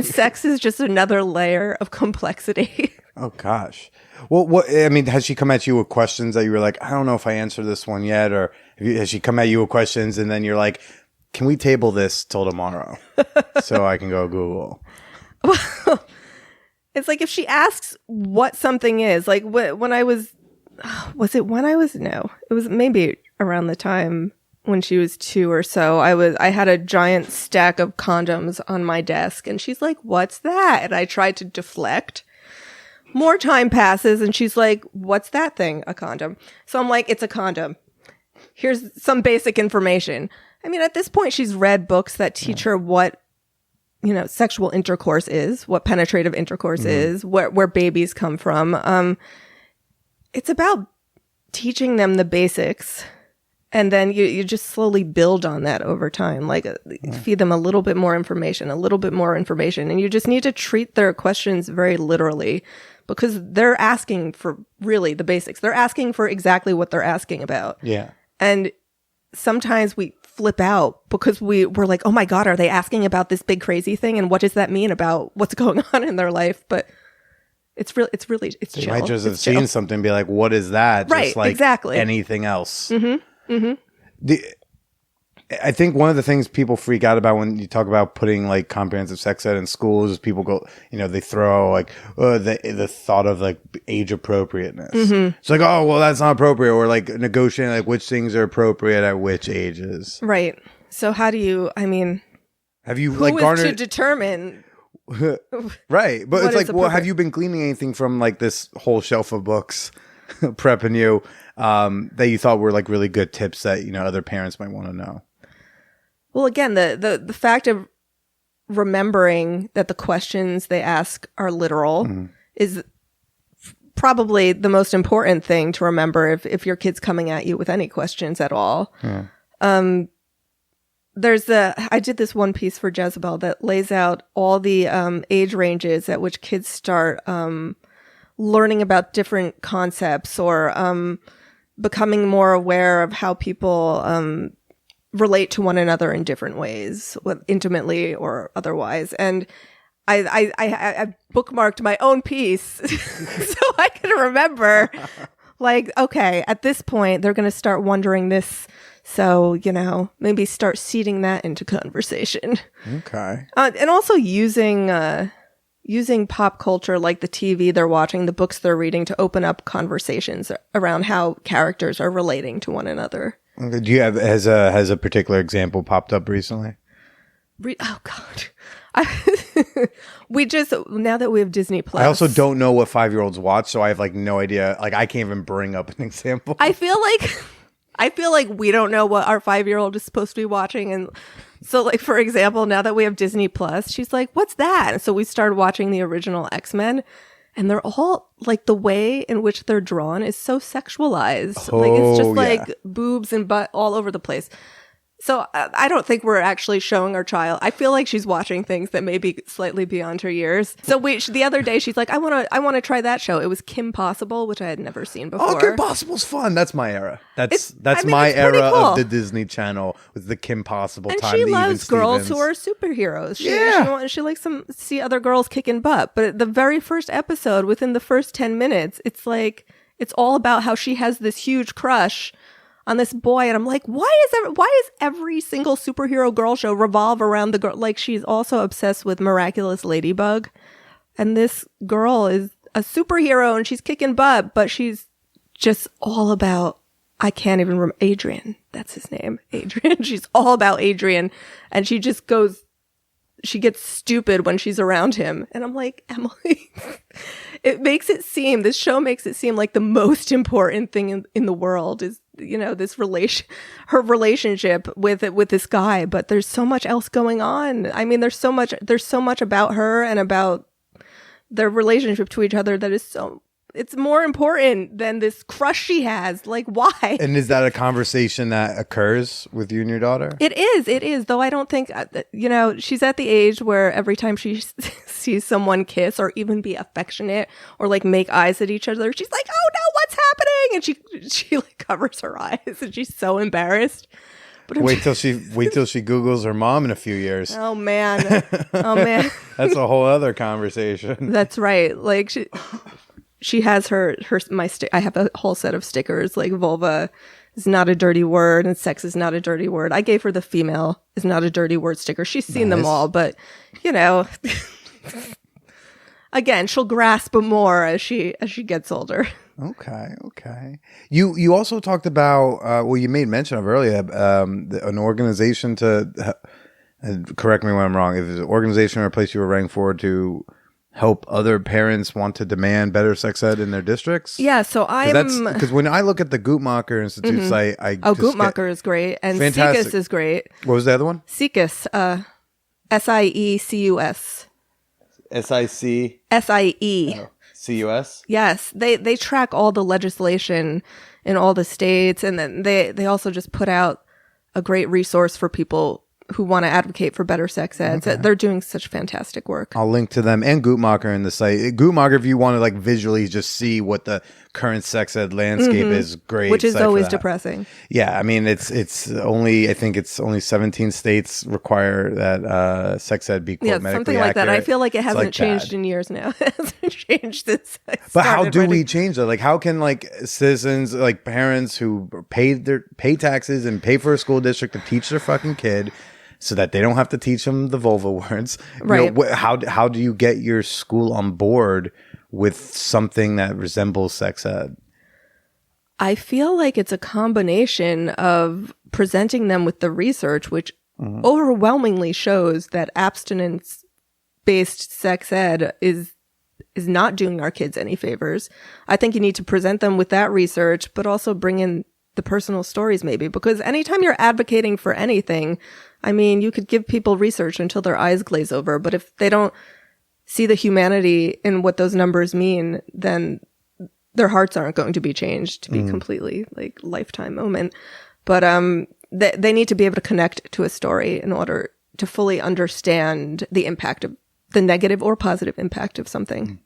Sex is just another layer of complexity. Oh gosh. Well, has she come at you with questions that you were like, I don't know if I answered this one yet, or has she come at you with questions and then you're like, can we table this till tomorrow so I can go Google? Well, it's like if she asks what something is, like when I was, no, it was maybe around the time when she was 2 or so. I had a giant stack of condoms on my desk and she's like, what's that? And I tried to deflect. More time passes and she's like, what's that thing? A condom. So I'm like, it's a condom. Here's some basic information. At this point, she's read books that teach her what, sexual intercourse is, what penetrative intercourse is, where babies come from. It's about teaching them the basics. And then you just slowly build on that over time. Like feed them a little bit more information. And you just need to treat their questions very literally because they're asking for really the basics. They're asking for exactly what they're asking about. Yeah. And sometimes we flip out because we're like, oh my God, are they asking about this big crazy thing? And what does that mean about what's going on in their life? But it's chill. You might just have seen something and be like, what is that? Right, just like exactly. anything else. I think one of the things people freak out about when you talk about putting like comprehensive sex ed in schools is people go, they throw like the thought of like age appropriateness. It's like, oh, well, that's not appropriate, or like negotiating like which things are appropriate at which ages. Right. So how do you? Have you who like is garnered to determine? Right, but it's like, well, have you been gleaning anything from like this whole shelf of books prepping you that you thought were like really good tips that other parents might want to know? Well, again, the fact of remembering that the questions they ask are literal is probably the most important thing to remember if your kid's coming at you with any questions at all. I did this one piece for Jezebel that lays out all the age ranges at which kids start learning about different concepts or becoming more aware of how people relate to one another in different ways, intimately or otherwise. And I bookmarked my own piece so I can remember Like, okay, at this point, they're going to start wondering this. So, maybe start seeding that into conversation. Okay. And also using pop culture, like the TV they're watching, the books they're reading, to open up conversations around how characters are relating to one another. Okay. Do you have has a particular example popped up recently? Oh God. Now that we have Disney Plus. I also don't know what 5-year-olds watch, so I have like no idea. Like I can't even bring up an example. I feel like we don't know what our 5-year-old is supposed to be watching. And so, like, for example, now that we have Disney Plus, she's like, what's that? And so we started watching the original X-Men, and they're all like, the way in which they're drawn is so sexualized. Like, it's just like boobs and butt all over the place. So I don't think we're actually showing our child. I feel like she's watching things that may be slightly beyond her years. So the other day she's like, I want to try that show. It was Kim Possible, which I had never seen before. Oh, Kim Possible's fun. That's my era. That's I mean, my it's pretty era cool. of the Disney Channel with the Kim Possible And time. she the loves Even girls Stevens. who are superheroes. She likes to see other girls kicking butt. But the very first episode, within the first 10 minutes, it's like, it's all about how she has this huge crush on this boy. And I'm like, why is every single superhero girl show revolve around the girl? Like, she's also obsessed with Miraculous Ladybug. And this girl is a superhero and she's kicking butt, but she's just all about, I can't even remember, Adrian. That's his name. Adrian. She's all about Adrian. And she just she gets stupid when she's around him. And I'm like, Emily, this show makes it seem like the most important thing in the world is, her relationship with this guy. But there's so much else going on. I mean, there's so much about her and about their relationship to each other that is it's more important than this crush she has. Like, why? And is that a conversation that occurs with you and your daughter? It is. Though I don't think, she's at the age where every time she sees someone kiss or even be affectionate or like make eyes at each other, she's like, oh no, what's happening? And she like covers her eyes and she's so embarrassed. But wait till she Googles her mom in a few years. Oh man. That's a whole other conversation. That's right. Like she has I have a whole set of stickers, like vulva is not a dirty word and sex is not a dirty word. I gave her the female is not a dirty word sticker. She's seen them all, but again, she'll grasp more as she gets older. Okay. You also talked about you made mention of earlier an organization to correct me when I'm wrong. If it's an organization or a place you were writing for to help other parents want to demand better sex ed in their districts? Yeah, so because when I look at the Guttmacher Institute site, Guttmacher is great, and fantastic. SIECUS is great. What was the other one? SIECUS, SIECUS. CUS? Yes, they track all the legislation in all the states, and then they also just put out a great resource for people who want to advocate for better sex ed. Okay. They're doing such fantastic work. I'll link to them and Guttmacher in the site. Guttmacher, if you want to like visually just see what the current sex ed landscape is, great. Which is always depressing. Yeah, I mean it's only 17 states require that sex ed be quote medically something like accurate. that. I feel like it hasn't like changed in years now. It hasn't changed since I But how do writing. we change that? Like, how can like citizens, like parents who pay taxes and pay for a school district to teach their fucking kid, so that they don't have to teach them the vulva words? Right. How do you get your school on board with something that resembles sex ed? I feel like it's a combination of presenting them with the research, which overwhelmingly shows that abstinence-based sex ed is not doing our kids any favors. I think you need to present them with that research, but also bring in the personal stories maybe, because anytime you're advocating for anything, I mean, you could give people research until their eyes glaze over, but if they don't see the humanity in what those numbers mean, then their hearts aren't going to be changed to be completely like lifetime moment. But they need to be able to connect to a story in order to fully understand the impact of the negative or positive impact of something.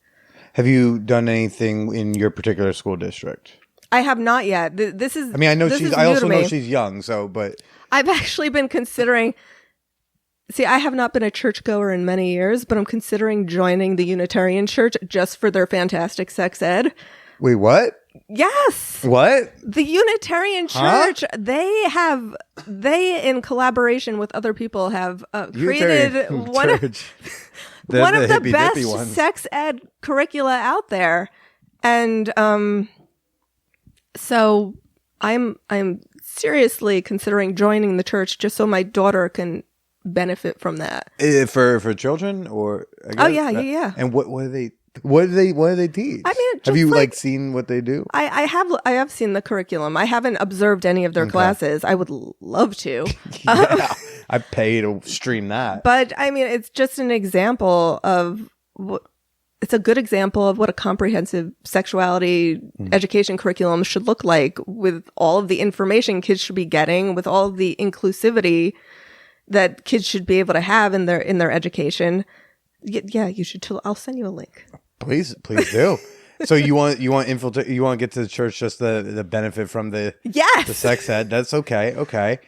Have you done anything in your particular school district? I have not yet. This is. I mean, I also know me. she's young, so but. I've actually been considering. See, I have not been a churchgoer in many years, but I'm considering joining the Unitarian Church just for their fantastic sex ed. Wait, what? Yes. What? The Unitarian Church, they in collaboration with other people have created Unitarian one of Church. one of the hippy-dippy best ones. sex ed curricula out there. And so I'm seriously considering joining the church just so my daughter can benefit from that. For children, or I guess, yeah. And what do they teach? I mean, have you just like seen what they do? I have seen the curriculum. I haven't observed any of their classes. I would love to. Yeah, I pay to stream that. But I mean, it's just an example of it's a good example of what a comprehensive sexuality education curriculum should look like, with all of the information kids should be getting, with all of the inclusivity that kids should be able to have in their education. Yeah, you should. I'll send you a link. Please do. So you want infiltrate? You want to get to the church just the benefit from the sex ed? That's okay. Okay.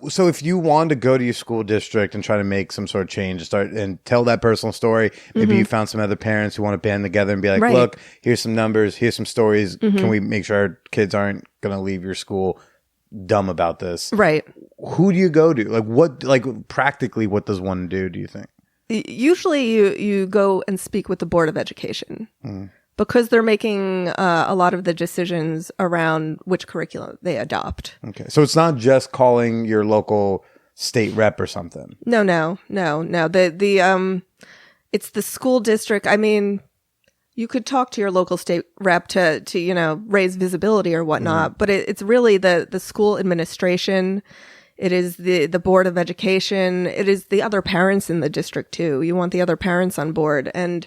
So if you want to go to your school district and try to make some sort of change, start and tell that personal story, maybe you found some other parents who want to band together and be like, look, here's some numbers, here's some stories. Can we make sure our kids aren't going to leave your school dumb about this? Right. Who do you go to? Like practically, what does one do you think? Usually you go and speak with the Board of Education because they're making a lot of the decisions around which curriculum they adopt. Okay. So it's not just calling your local state rep or something. No. It's the school district. I mean, you could talk to your local state rep to raise visibility or whatnot, but it's really the school administration. It is the Board of Education. It is the other parents in the district too. You want the other parents on board. And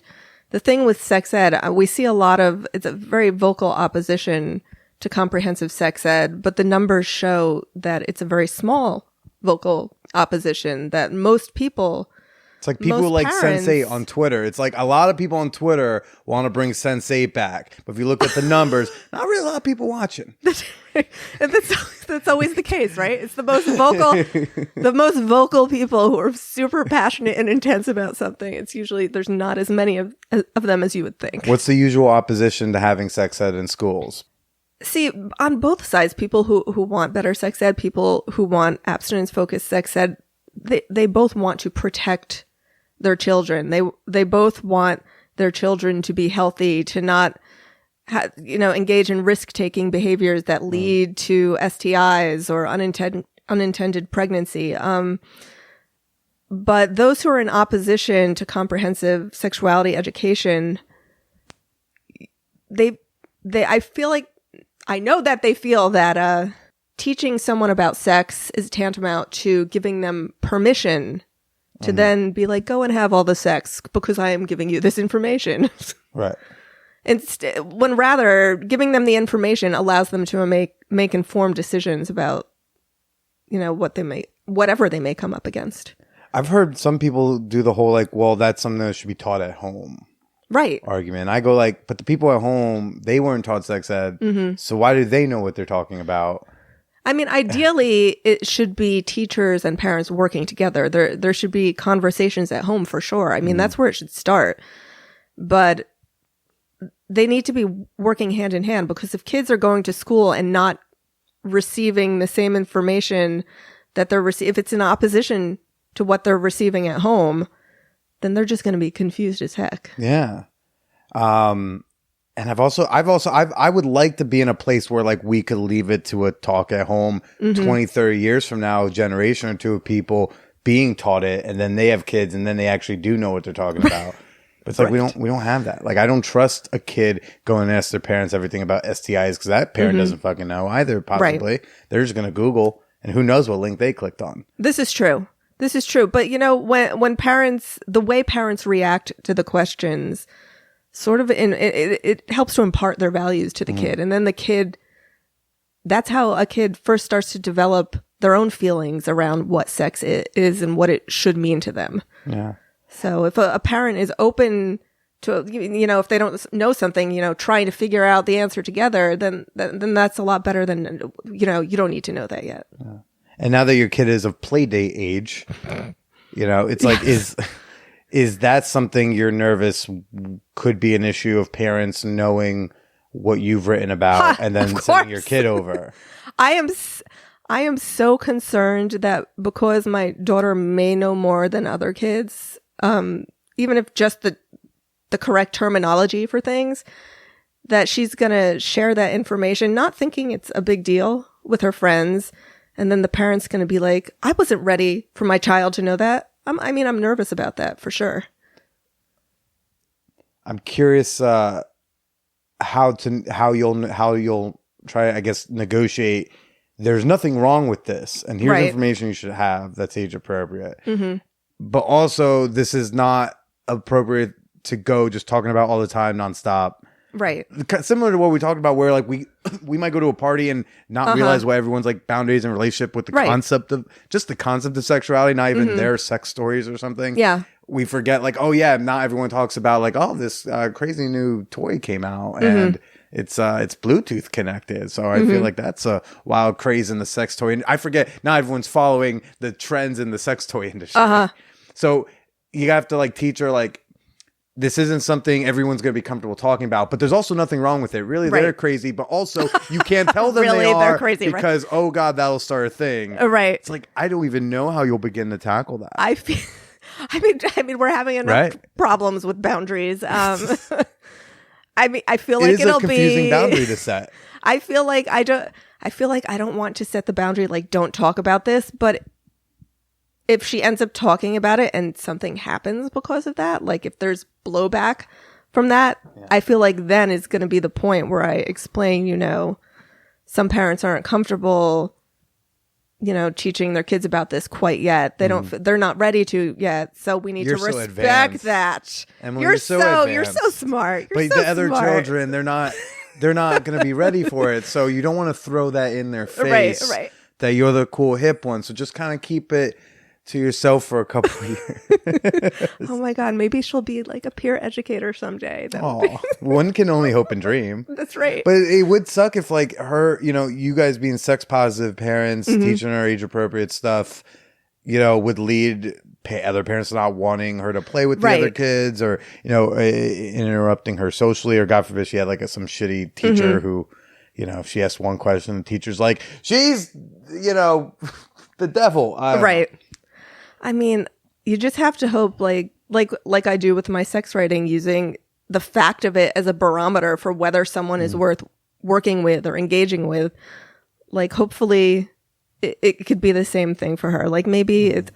the thing with sex ed, we see it's a very vocal opposition to comprehensive sex ed, but the numbers show that it's a very small vocal opposition, that most people... It's like people like Sense8 on Twitter. It's like a lot of people on Twitter want to bring Sense8 back. But if you look at the numbers, not really a lot of people watching. That's always the case, right? It's the most vocal people who are super passionate and intense about something. It's usually there's not as many of them as you would think. What's the usual opposition to having sex ed in schools? See, on both sides, people who want better sex ed, people who want abstinence-focused sex ed, they both want to protect their children. They both want their children to be healthy, to not engage in risk-taking behaviors that lead to STIs or unintended pregnancy. But those who are in opposition to comprehensive sexuality education, I feel like, I know that they feel that teaching someone about sex is tantamount to giving them permission to then be like, go and have all the sex because I am giving you this information. Right. When rather giving them the information allows them to make informed decisions about, whatever they may come up against. I've heard some people do the whole like, well, that's something that should be taught at home. Right. Argument. I go like, but the people at home, they weren't taught sex ed. So why do they know what they're talking about? I mean, ideally, it should be teachers and parents working together. There should be conversations at home for sure. I mean, that's where it should start. But they need to be working hand in hand, because if kids are going to school and not receiving the same information that they're if it's in opposition to what they're receiving at home, then they're just going to be confused as heck. Yeah. And I would like to be in a place where like we could leave it to a talk at home 20, 30 years from now, a generation or two of people being taught it, and then they have kids and then they actually do know what they're talking about. But it's like, we don't have that. Like, I don't trust a kid going and ask their parents everything about STIs, because that parent doesn't fucking know either, possibly. Right. They're just going to Google, and who knows what link they clicked on. This is true. But when parents, the way parents react to the questions, sort of it helps to impart their values to the kid. And then the kid, that's how a kid first starts to develop their own feelings around what sex is and what it should mean to them. Yeah. So if a parent is open to, if they don't know something, trying to figure out the answer together, then that's a lot better than, you don't need to know that yet. Yeah. And now that your kid is of play date age, it's like, is that something you're nervous could be an issue of parents knowing what you've written about and then sending your kid over. I am so concerned that because my daughter may know more than other kids, even if just the correct terminology for things, that she's going to share that information, not thinking it's a big deal with her friends. And then the parent's going to be like, I wasn't ready for my child to know that. I'm nervous about that for sure. I'm curious how you'll try, I guess, negotiate. There's nothing wrong with this, and here's information you should have that's age appropriate. Mm-hmm. But also, this is not appropriate to go just talking about all the time, nonstop. Right. Similar to what we talked about, where like we might go to a party and not realize what everyone's like boundaries and relationship with the concept of sexuality, not even their sex stories or something. Yeah. We forget like, oh yeah, not everyone talks about like, oh, this crazy new toy came out and it's Bluetooth connected. So I feel like that's a wild craze in the sex toy. And I forget, not everyone's following the trends in the sex toy industry. So you have to like teach her like, this isn't something everyone's going to be comfortable talking about, but there's also nothing wrong with it. Really, they're crazy, but also you can't tell them really, they're crazy because, oh God, that'll start a thing. Right. It's like, I don't even know how you'll begin to tackle that. I mean, we're having enough problems with boundaries. I feel like it is a confusing boundary to set. I feel like I don't want to set the boundary, like, don't talk about this, but if she ends up talking about it and something happens because of that, like if there's blowback from that, I feel like then is going to be the point where I explain, some parents aren't comfortable, teaching their kids about this quite yet. They're not ready to yet. So we need to respect that. Emily, you're so smart. You're but so the other smart. children, they're not going to be ready for it. So you don't want to throw that in their face that you're the cool hip one. So just kind of keep it to yourself for a couple of years. Oh my God, maybe she'll be like a peer educator someday. One can only hope and dream. That's right. But it would suck if like her, you guys being sex positive parents, teaching her age appropriate stuff, would lead other parents not wanting her to play with the other kids or, interrupting her socially, or God forbid she had like some shitty teacher who, if she asked one question, the teacher's like, she's, the devil. Right. I mean, you just have to hope, like I do with my sex writing, using the fact of it as a barometer for whether someone is worth working with or engaging with. Like, hopefully, it could be the same thing for her. Like, maybe it's,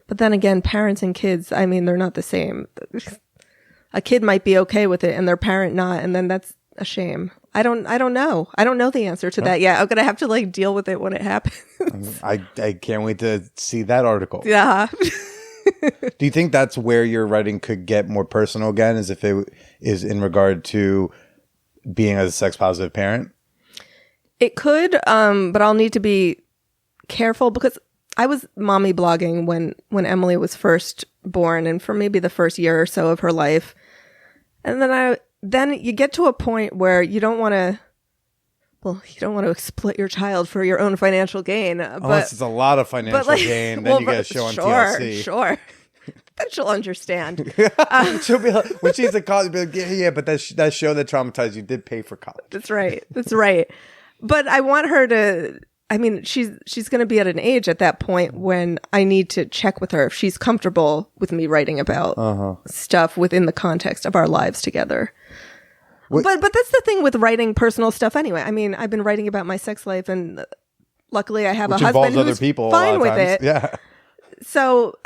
but then again, parents and kids, I mean, they're not the same. A kid might be okay with it and their parent not, and then that's a shame. I don't know. I don't know the answer to that yet. I'm going to have to like deal with it when it happens. I can't wait to see that article. Yeah. Do you think that's where your writing could get more personal again, as if it is in regard to being a sex positive parent? It could, but I'll need to be careful because I was mommy blogging when Emily was first born and for maybe the first year or so of her life. And then you get to a point where you don't want to exploit your child for your own financial gain. Unless it's a lot of financial gain, then you get a show on TLC. Sure. Then she'll understand. She'll be like, when she's in college, be like, yeah, but that show that traumatized you did pay for college. That's right. But I want her to, I mean, she's going to be at an age at that point when I need to check with her if she's comfortable with me writing about stuff within the context of our lives together. But that's the thing with writing personal stuff anyway. I mean, I've been writing about my sex life, and luckily I have a husband who's fine with it. Yeah. So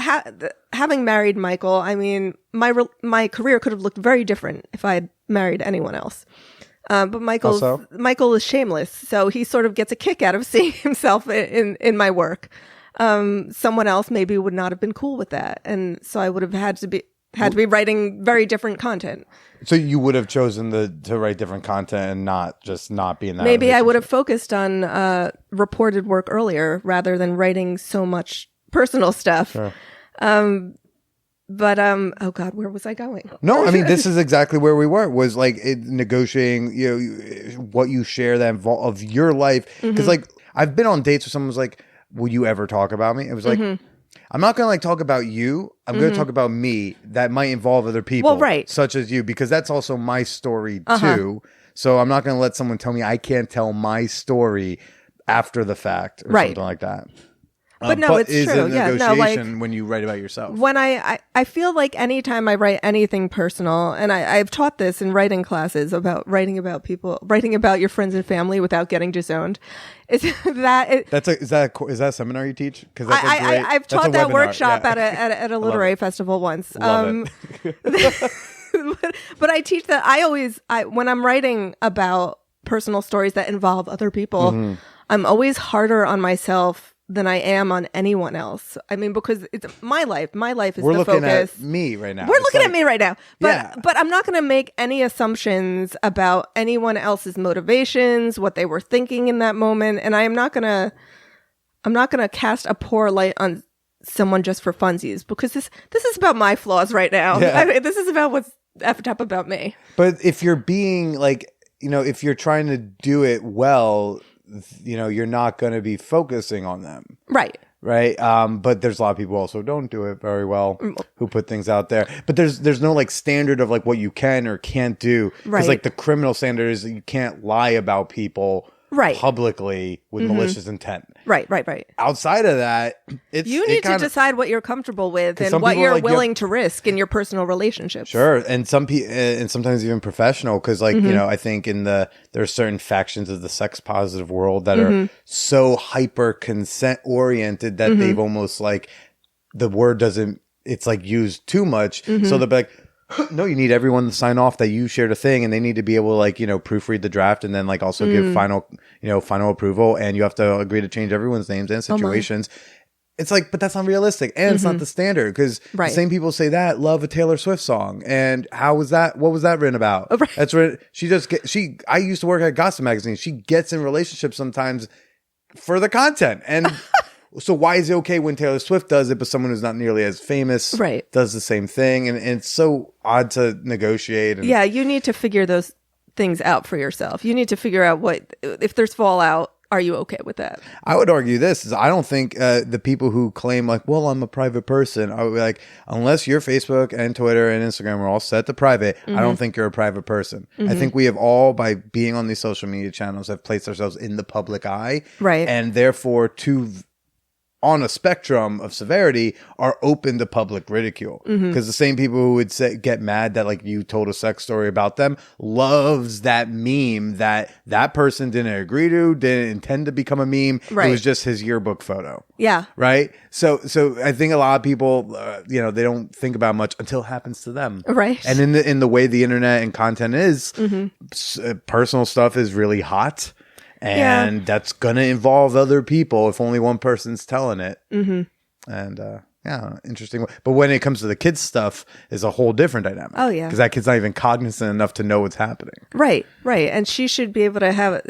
having married Michael, I mean, my career could have looked very different if I had married anyone else. But Michael is shameless, so he sort of gets a kick out of seeing himself in my work. Someone else maybe would not have been cool with that, and so I would have had to be writing very different content. So you would have chosen to write different content and not be in that. Maybe I would have focused on reported work earlier rather than writing so much personal stuff. Sure. But oh God, where was I going? No, I mean, this is exactly where we were. Was like negotiating, what you share of your life. Because like I've been on dates where someone was like, "Will you ever talk about me?" It was like, I'm not going to like talk about you. I'm going to talk about me that might involve other people. Well, right. Such as you, because that's also my story too. So I'm not going to let someone tell me I can't tell my story after the fact or something like that. But no, it's is true. It a Yeah, negotiation when you write about yourself? When I feel like anytime I write anything personal, and I've taught this in writing classes about writing about people, writing about your friends and family without getting disowned. Is that a seminar you teach? Because I've taught that workshop at a literary festival once. Love it. But I teach that when I'm writing about personal stories that involve other people, I'm always harder on myself than I am on anyone else. I mean, because it's my life. My life is the focus. We're looking at me right now. We're looking at me right now. But I'm not going to make any assumptions about anyone else's motivations, what they were thinking in that moment, and I'm not going to cast a poor light on someone just for funsies, because this is about my flaws right now. Yeah. I mean, this is about what's effed up about me. But if you're being like, if you're trying to do it well, you're not going to be focusing on them. Right. But there's a lot of people also don't do it very well who put things out there. But there's no like standard of like what you can or can't do. Because like the criminal standard is that you can't lie about people publicly with malicious intent. Right. Outside of that, you need to decide what you're comfortable with and what you're willing to risk in your personal relationships. Sure, and sometimes even professional, because I think there are certain factions of the sex positive world that are so hyper consent oriented that they've almost like the word it's like used too much, so they'll be like, no, you need everyone to sign off that you shared a thing, and they need to be able to like, proofread the draft and then like also give final approval, and you have to agree to change everyone's names and situations. It's like, but that's not realistic, and it's not the standard, because the same people say that love a Taylor Swift song, and how was that? What was that written about? That's written. I used to work at Gossip Magazine. She gets in relationships sometimes for the content, and so why is it okay when Taylor Swift does it, but someone who's not nearly as famous does the same thing? And it's so odd to negotiate. And you need to figure those things out for yourself. You need to figure out if there's fallout, are you okay with that? I would argue this is, I don't think the people who claim like, well, I'm a private person, I would be like, unless your Facebook and Twitter and Instagram are all set to private, I don't think you're a private person. I think we have all, by being on these social media channels, have placed ourselves in the public eye. Right. And therefore on a spectrum of severity, are open to public ridicule, because the same people who would get mad that like you told a sex story about them loves that meme that person didn't agree to, didn't intend to become a meme. It was just his yearbook photo. Yeah. Right. So I think a lot of people, they don't think about much until it happens to them. Right. And in the way the internet and content is, personal stuff is really hot. And that's going to involve other people if only one person's telling it. And interesting. But when it comes to the kids' stuff, is a whole different dynamic. Oh, yeah. Because that kid's not even cognizant enough to know what's happening. Right. And she should be able to have it.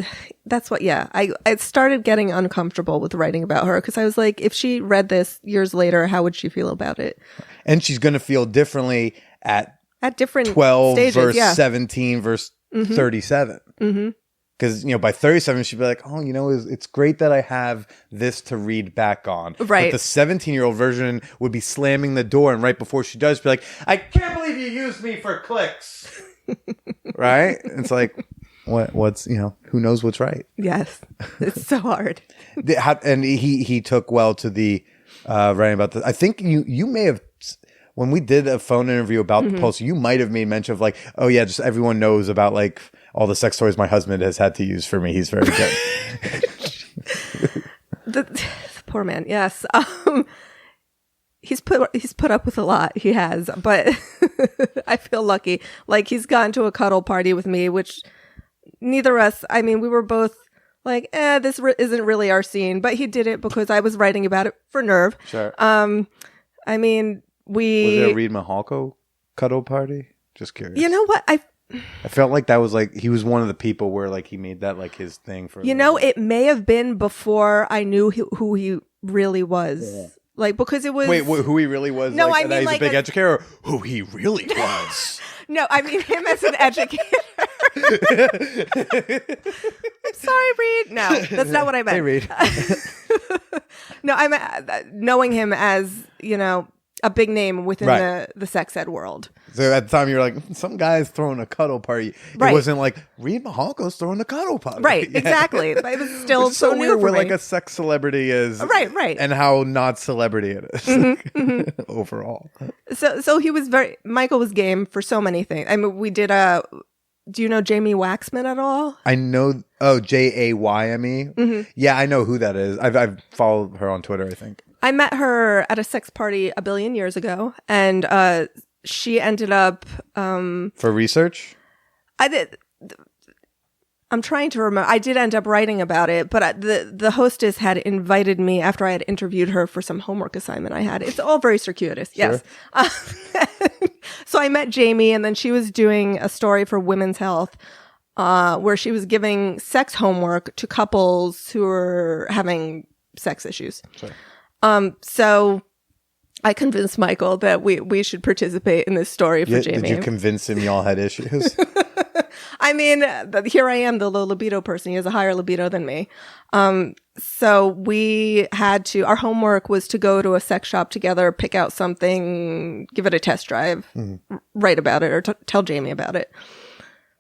That's what, I started getting uncomfortable with writing about her, because I was like, if she read this years later, how would she feel about it? And she's going to feel differently at different 12 stages, verse 17 verse 37. Because, by 37, she'd be like, oh, it's great that I have this to read back on. Right. But the 17-year-old version would be slamming the door, and right before she does, be like, I can't believe you used me for clicks. Right? It's like, what's, who knows what's right? Yes. It's so hard. And he took well to the writing about this. I think you may have, when we did a phone interview about the Pulse, you might have made mention of like, oh yeah, just everyone knows about like all the sex toys my husband has had to use for me. He's very good. the poor man. Yes. He's put up with a lot. He has, but I feel lucky. Like, he's gone to a cuddle party with me, which neither of us, we were both like, this isn't really our scene, but he did it because I was writing about it for Nerve. Sure. Was there a Reed Mahalko cuddle party? Just curious. You know what? I felt like that was like, he was one of the people where like he made that like his thing for. It may have been before I knew who he really was. Yeah. Like, because it was. Wait, who he really was? No, like, I mean, he's like a big educator, or who he really was. No, I mean him as an educator. I'm sorry, Reed. No, that's not what I meant. Hey, Reed. No, I'm knowing him as, a big name within Right. the sex ed world. So at the time you were like, some guy's throwing a cuddle party. Right. It wasn't like Reed Mahalko's throwing a cuddle party. Right, Yeah. exactly. But it was still It's so so new weird for where me. like a sex celebrity is. Right. And how not celebrity it is overall. So he was Michael was game for so many things. I mean, we did do you know Jamie Waxman at all? I know. Oh, Jayme. Yeah, I know who that is. I've followed her on Twitter, I think. I met her at a sex party a billion years ago, and she ended up For research? I'm trying to remember. I did end up writing about it, but the hostess had invited me after I had interviewed her for some homework assignment I had. It's all very circuitous. Sure. Yes. So I met Jamie, and then she was doing a story for Women's Health where she was giving sex homework to couples who were having sex issues. Sure. So I convinced Michael that we should participate in this story for Jamie. Did you convince him y'all had issues? I mean, here I am, the low libido person. He has a higher libido than me. So we had to, our homework was to go to a sex shop together, pick out something, give it a test drive, write about it, or tell Jamie about it.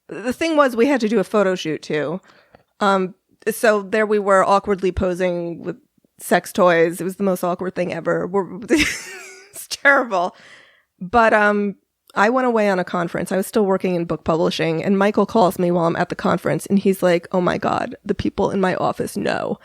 The thing was, we had to do a photo shoot too. So there we were awkwardly posing with sex toys. It was the most awkward thing ever. It's terrible. But I went away on a conference. I was still working in book publishing, and Michael calls me while I'm at the conference, and he's like, "Oh my God, the people in my office know."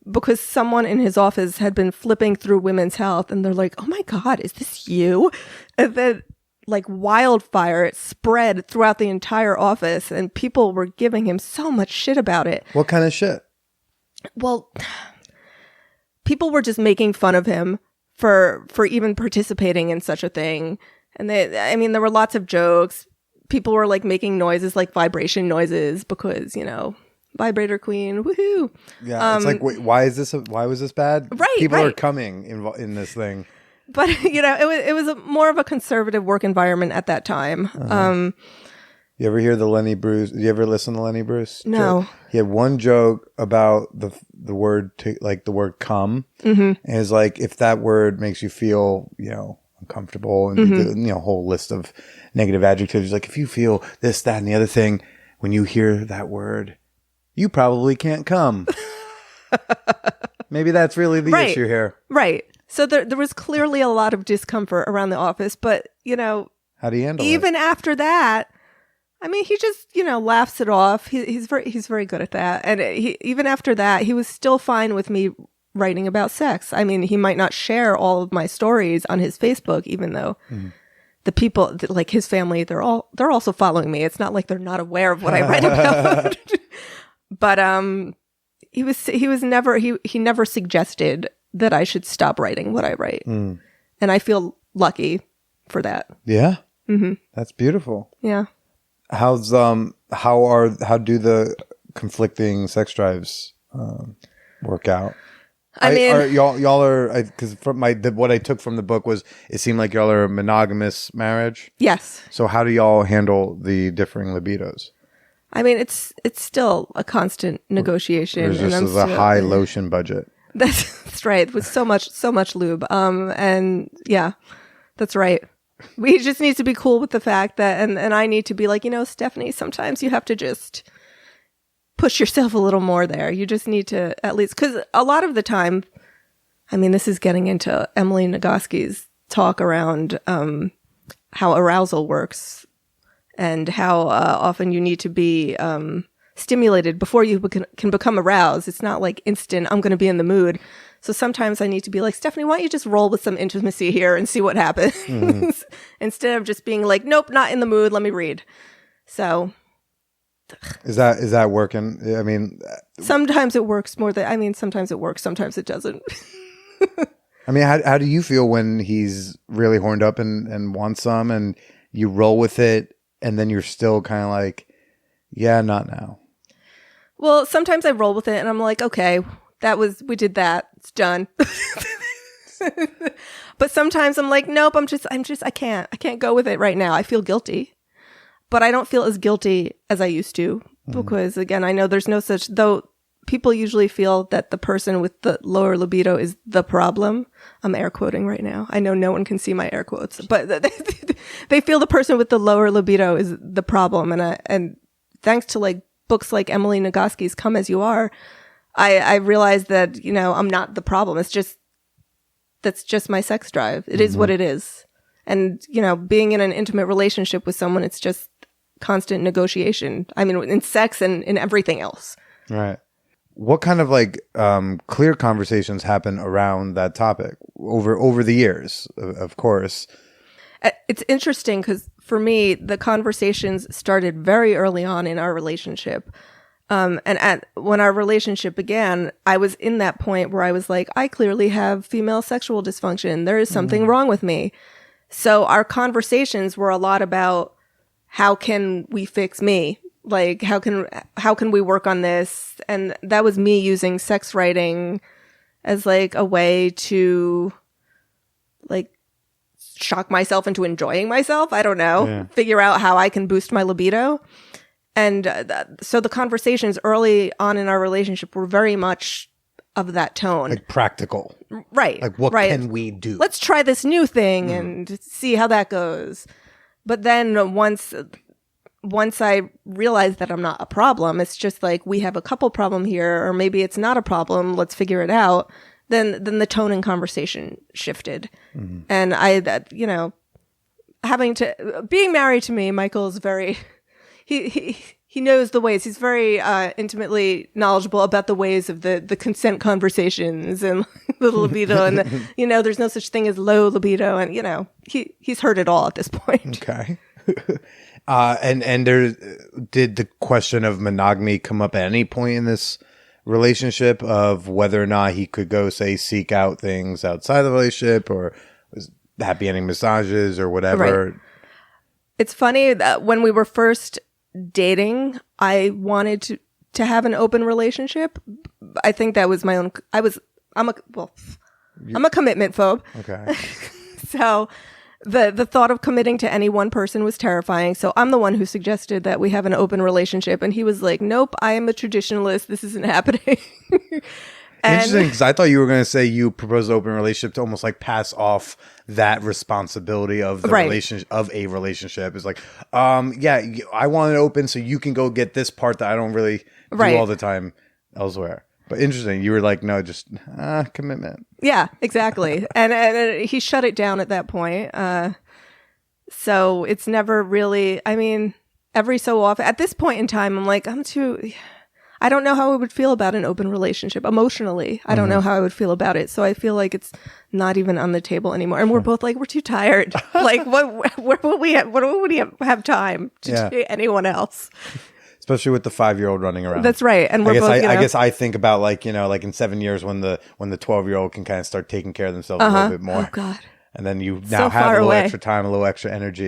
Because someone in his office had been flipping through Women's Health, and they're like, "Oh my God, is this you?" And then, like wildfire, it spread throughout the entire office, and people were giving him so much shit about it. What kind of shit? Well, people were just making fun of him for even participating in such a thing. And there were lots of jokes. People were like making noises, like vibration noises, because, vibrator queen, woohoo. Yeah, it's like, wait, why was this bad? Right, People right. are coming in this thing. But, it was more of a conservative work environment at that time. You ever hear the Lenny Bruce? You ever listen to Lenny Bruce? No. Joke? He had one joke about the word, the word come. And it's like, if that word makes you feel, uncomfortable, and the whole list of negative adjectives, like if you feel this, that, and the other thing, when you hear that word, you probably can't come. Maybe that's really the Right. issue here. Right. So there was clearly a lot of discomfort around the office, but, How do you handle it? even after that, I mean, he just, laughs it off. He's very good at that. And even after that, he was still fine with me writing about sex. I mean, he might not share all of my stories on his Facebook, even though the people, like his family, they're also following me. It's not like they're not aware of what I write about. But he never suggested that I should stop writing what I write, and I feel lucky for that. Yeah. That's beautiful. Yeah. How do the conflicting sex drives work out? I mean, are y'all are, because from what I took from the book was it seemed like y'all are a monogamous marriage. Yes. So how do y'all handle the differing libidos? I mean, it's still a constant negotiation. There's just a high lotion budget. That's right. With so much lube. And yeah, that's right. We just need to be cool with the fact that, and I need to be like, Stephanie, sometimes you have to just push yourself a little more there. You just need to at least, because a lot of the time, I mean, this is getting into Emily Nagoski's talk around how arousal works and how often you need to be stimulated before you can become aroused. It's not like instant, I'm going to be in the mood. So sometimes I need to be like, Stephanie, why don't you just roll with some intimacy here and see what happens? Instead of just being like, nope, not in the mood. Let me read. So Is that working? I mean, sometimes it works sometimes it works, sometimes it doesn't. I mean, how do you feel when he's really horned up and wants some, and you roll with it, and then you're still kind of like, yeah, not now. Well, sometimes I roll with it and I'm like, okay, we did that. It's done. But sometimes I'm like, nope, I can't go with it right now. I feel guilty, but I don't feel as guilty as I used to because again, I know there's no such, though people usually feel that the person with the lower libido is the problem. I'm air quoting right now. I know no one can see my air quotes, but they feel the person with the lower libido is the problem. And thanks to like books like Emily Nagoski's Come As You Are, I realized that, you know, I'm not the problem. That's just my sex drive. It is what it is. And, you know, being in an intimate relationship with someone, it's just constant negotiation. I mean, in sex and in everything else. Right. What kind of like clear conversations happen around that topic over the years, of course? It's interesting because for me, the conversations started very early on in our relationship. When our relationship began, I was in that point where I was like, I clearly have female sexual dysfunction. There is something wrong with me. So our conversations were a lot about how can we fix me? Like, how can we work on this? And that was me using sex writing as like a way to like shock myself into enjoying myself. I don't know, figure out how I can boost my libido. And so the conversations early on in our relationship were very much of that tone. Like practical. Right. Like what can we do? Let's try this new thing and see how that goes. But then once I realized that I'm not a problem, it's just like we have a couple problem here, or maybe it's not a problem, let's figure it out. Then the tone in conversation shifted. And you know, being married to me, Michael is very... He knows the ways. He's very intimately knowledgeable about the ways of the consent conversations and the libido, and you know, there's no such thing as low libido, and you know, he's heard it all at this point. Okay. And did the question of monogamy come up at any point in this relationship, of whether or not he could go seek out things outside the relationship, or was happy ending massages or whatever? Right. It's funny that when we were first dating, I wanted to have an open relationship. I think that was my own. I'm a commitment phobe. Okay. So the thought of committing to any one person was terrifying. So I'm the one who suggested that we have an open relationship, and he was like, "Nope, I am a traditionalist. This isn't happening." Interesting, because I thought you were going to say you proposed an open relationship to almost like pass off that responsibility of the relationship, of a relationship. It's like, yeah, I want it open so you can go get this part that I don't really do all the time elsewhere. But interesting, you were like, no, just commitment. Yeah, exactly. and he shut it down at that point. So it's never really, I mean, every so often, at this point in time, I'm like, I don't know how I would feel about an open relationship emotionally. I don't know how I would feel about it. So I feel like it's not even on the table anymore. And we're both like, we're too tired. Like, what would we have time to do anyone else? Especially with the 5-year-old running around. That's right. And I guess I think about like, you know, like in 7 years when the 12-year-old can kind of start taking care of themselves a little bit more. Oh God. And then you now have a little extra time, a little extra energy.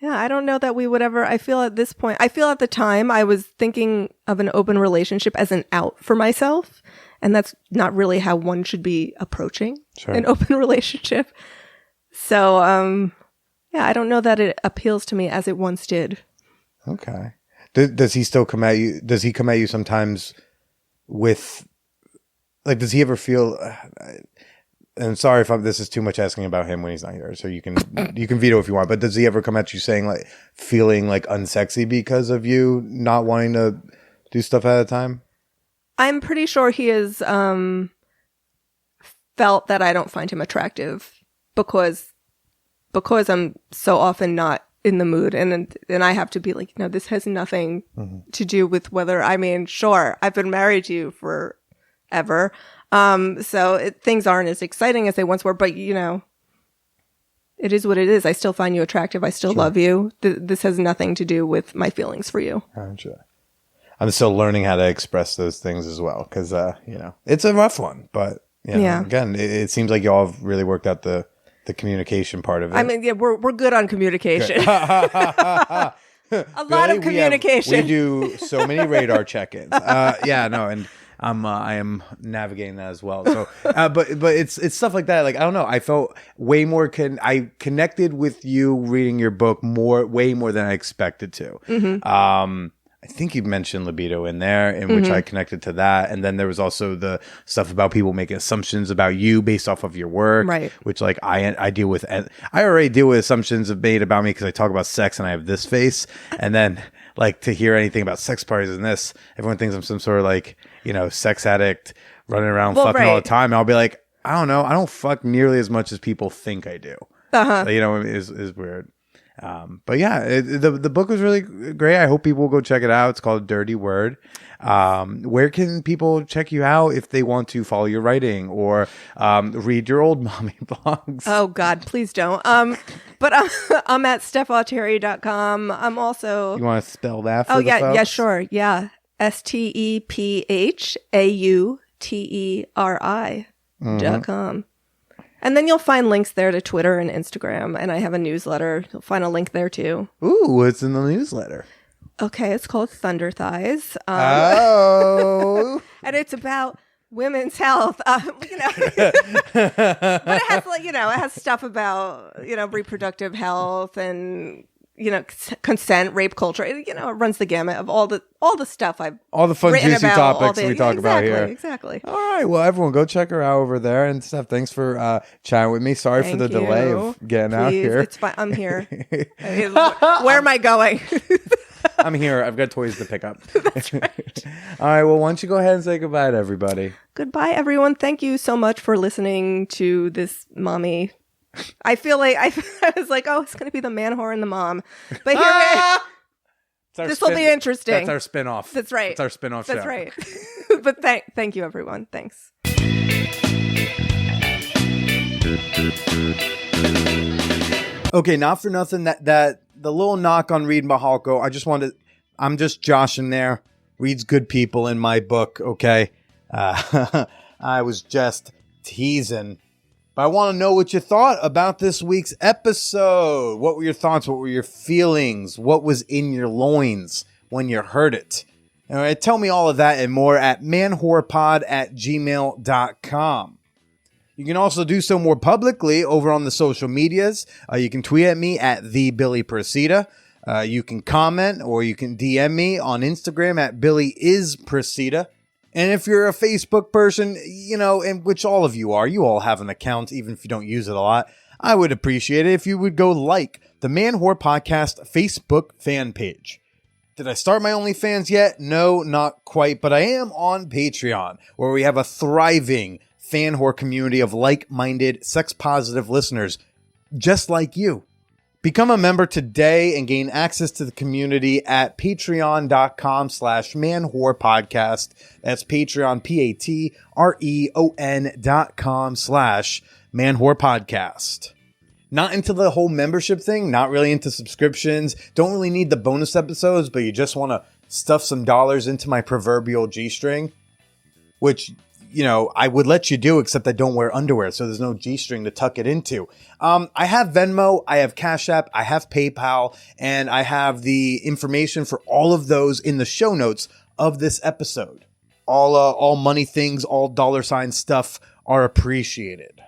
Yeah, I don't know that we would ever, I feel at the time I was thinking of an open relationship as an out for myself. And that's not really how one should be approaching an open relationship. So, yeah, I don't know that it appeals to me as it once did. Okay. Does he still come at you? Does he come at you sometimes with, like, does he ever feel, and sorry if this is too much asking about him when he's not here, so you can veto if you want, but does he ever come at you saying like feeling like unsexy because of you not wanting to do stuff at a time? I'm pretty sure he has felt that I don't find him attractive because I'm so often not in the mood, and I have to be like, no, this has nothing to do with whether, I mean, sure, I've been married to you forever. So things aren't as exciting as they once were, but you know, it is what it is. I still find you attractive. I still love you. This has nothing to do with my feelings for you. Gotcha. I'm still learning how to express those things as well. Cause, you know, it's a rough one, but you know, again, it seems like y'all have really worked out the communication part of it. I mean, yeah, we're good on communication. A lot of communication. We do so many radar check-ins. Yeah, no, and I am navigating that as well. So, but it's stuff like that. Like, I don't know. I felt way more I connected with you reading your book way more than I expected to. I think you mentioned libido in there, in which I connected to that. And then there was also the stuff about people making assumptions about you based off of your work, Right. which like I deal with. I already deal with assumptions made about me because I talk about sex and I have this face. And then like to hear anything about sex parties and this, everyone thinks I'm some sort of like, sex addict running around fucking all the time. And I'll be like, I don't know. I don't fuck nearly as much as people think I do. Is weird. But yeah, the book was really great. I hope people will go check it out. It's called Dirty Word. Where can people check you out if they want to follow your writing or read your old mommy blogs? Oh God, please don't. But I'm at stephauteri.com. I'm also. You want to spell that for Oh the yeah, folks? yeah, sure, yeah. StephaUteri.com. And then you'll find links there to Twitter and Instagram, and I have a newsletter. You'll find a link there too. Ooh, what's in the newsletter? Okay, it's called Thunder Thighs. Oh. And it's about women's health. But it has it has stuff about, reproductive health and, consent, rape culture. It runs the gamut of all the stuff all the fun, written juicy about, topics we talk about here. Exactly. All right. Well, everyone go check her out over there. And Steph, thanks for chatting with me. Sorry for the delay of getting out here. It's fine. I'm here. Where am I going? I'm here. I've got toys to pick up. That's right. All right. Well, why don't you go ahead and say goodbye to everybody? Goodbye, everyone. Thank you so much for listening to this mommy. I feel like I was like, oh, it's going to be the man whore and the mom. But here this will be interesting. That's our spinoff. That's right. That's our spinoff show. That's right. But thank you, everyone. Thanks. Okay, not for nothing. That the little knock on Reed Mahalko. I'm just Josh in there. Reed's good people in my book. Okay, I was just teasing. But I want to know what you thought about this week's episode. What were your thoughts? What were your feelings? What was in your loins when you heard it? All right, tell me all of that and more at manwhorepod@gmail.com. You can also do so more publicly over on the social medias. You can tweet at me at @TheBillyPresida. You can comment or you can DM me on Instagram at BillyIsPresida. And if you're a Facebook person, and which all of you are, you all have an account, even if you don't use it a lot, I would appreciate it if you would go like the Man Whore Podcast Facebook fan page. Did I start my OnlyFans yet? No, not quite, but I am on Patreon, where we have a thriving fan whore community of like-minded, sex-positive listeners just like you. Become a member today and gain access to the community at patreon.com/manwhorepodcast. That's Patreon, patreon.com/manwhorepodcast. Not into the whole membership thing, not really into subscriptions, don't really need the bonus episodes, but you just want to stuff some dollars into my proverbial G-string, which, I would let you do, except I don't wear underwear, so there's no G-string to tuck it into. I have Venmo, I have Cash App, I have PayPal, and I have the information for all of those in the show notes of this episode. All money things, all $sign stuff are appreciated.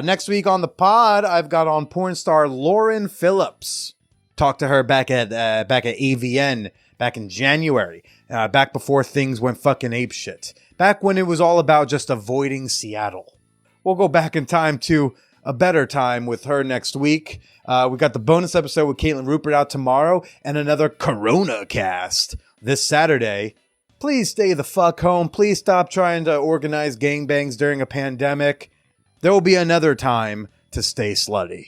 Next week on the pod, I've got on porn star Lauren Phillips. Talked to her back at AVN back in January, back before things went fucking apeshit. Back when it was all about just avoiding Seattle. We'll go back in time to a better time with her next week. We got the bonus episode with Kaytlin Rupert out tomorrow and another Corona cast this Saturday. Please stay the fuck home. Please stop trying to organize gangbangs during a pandemic. There will be another time to stay slutty.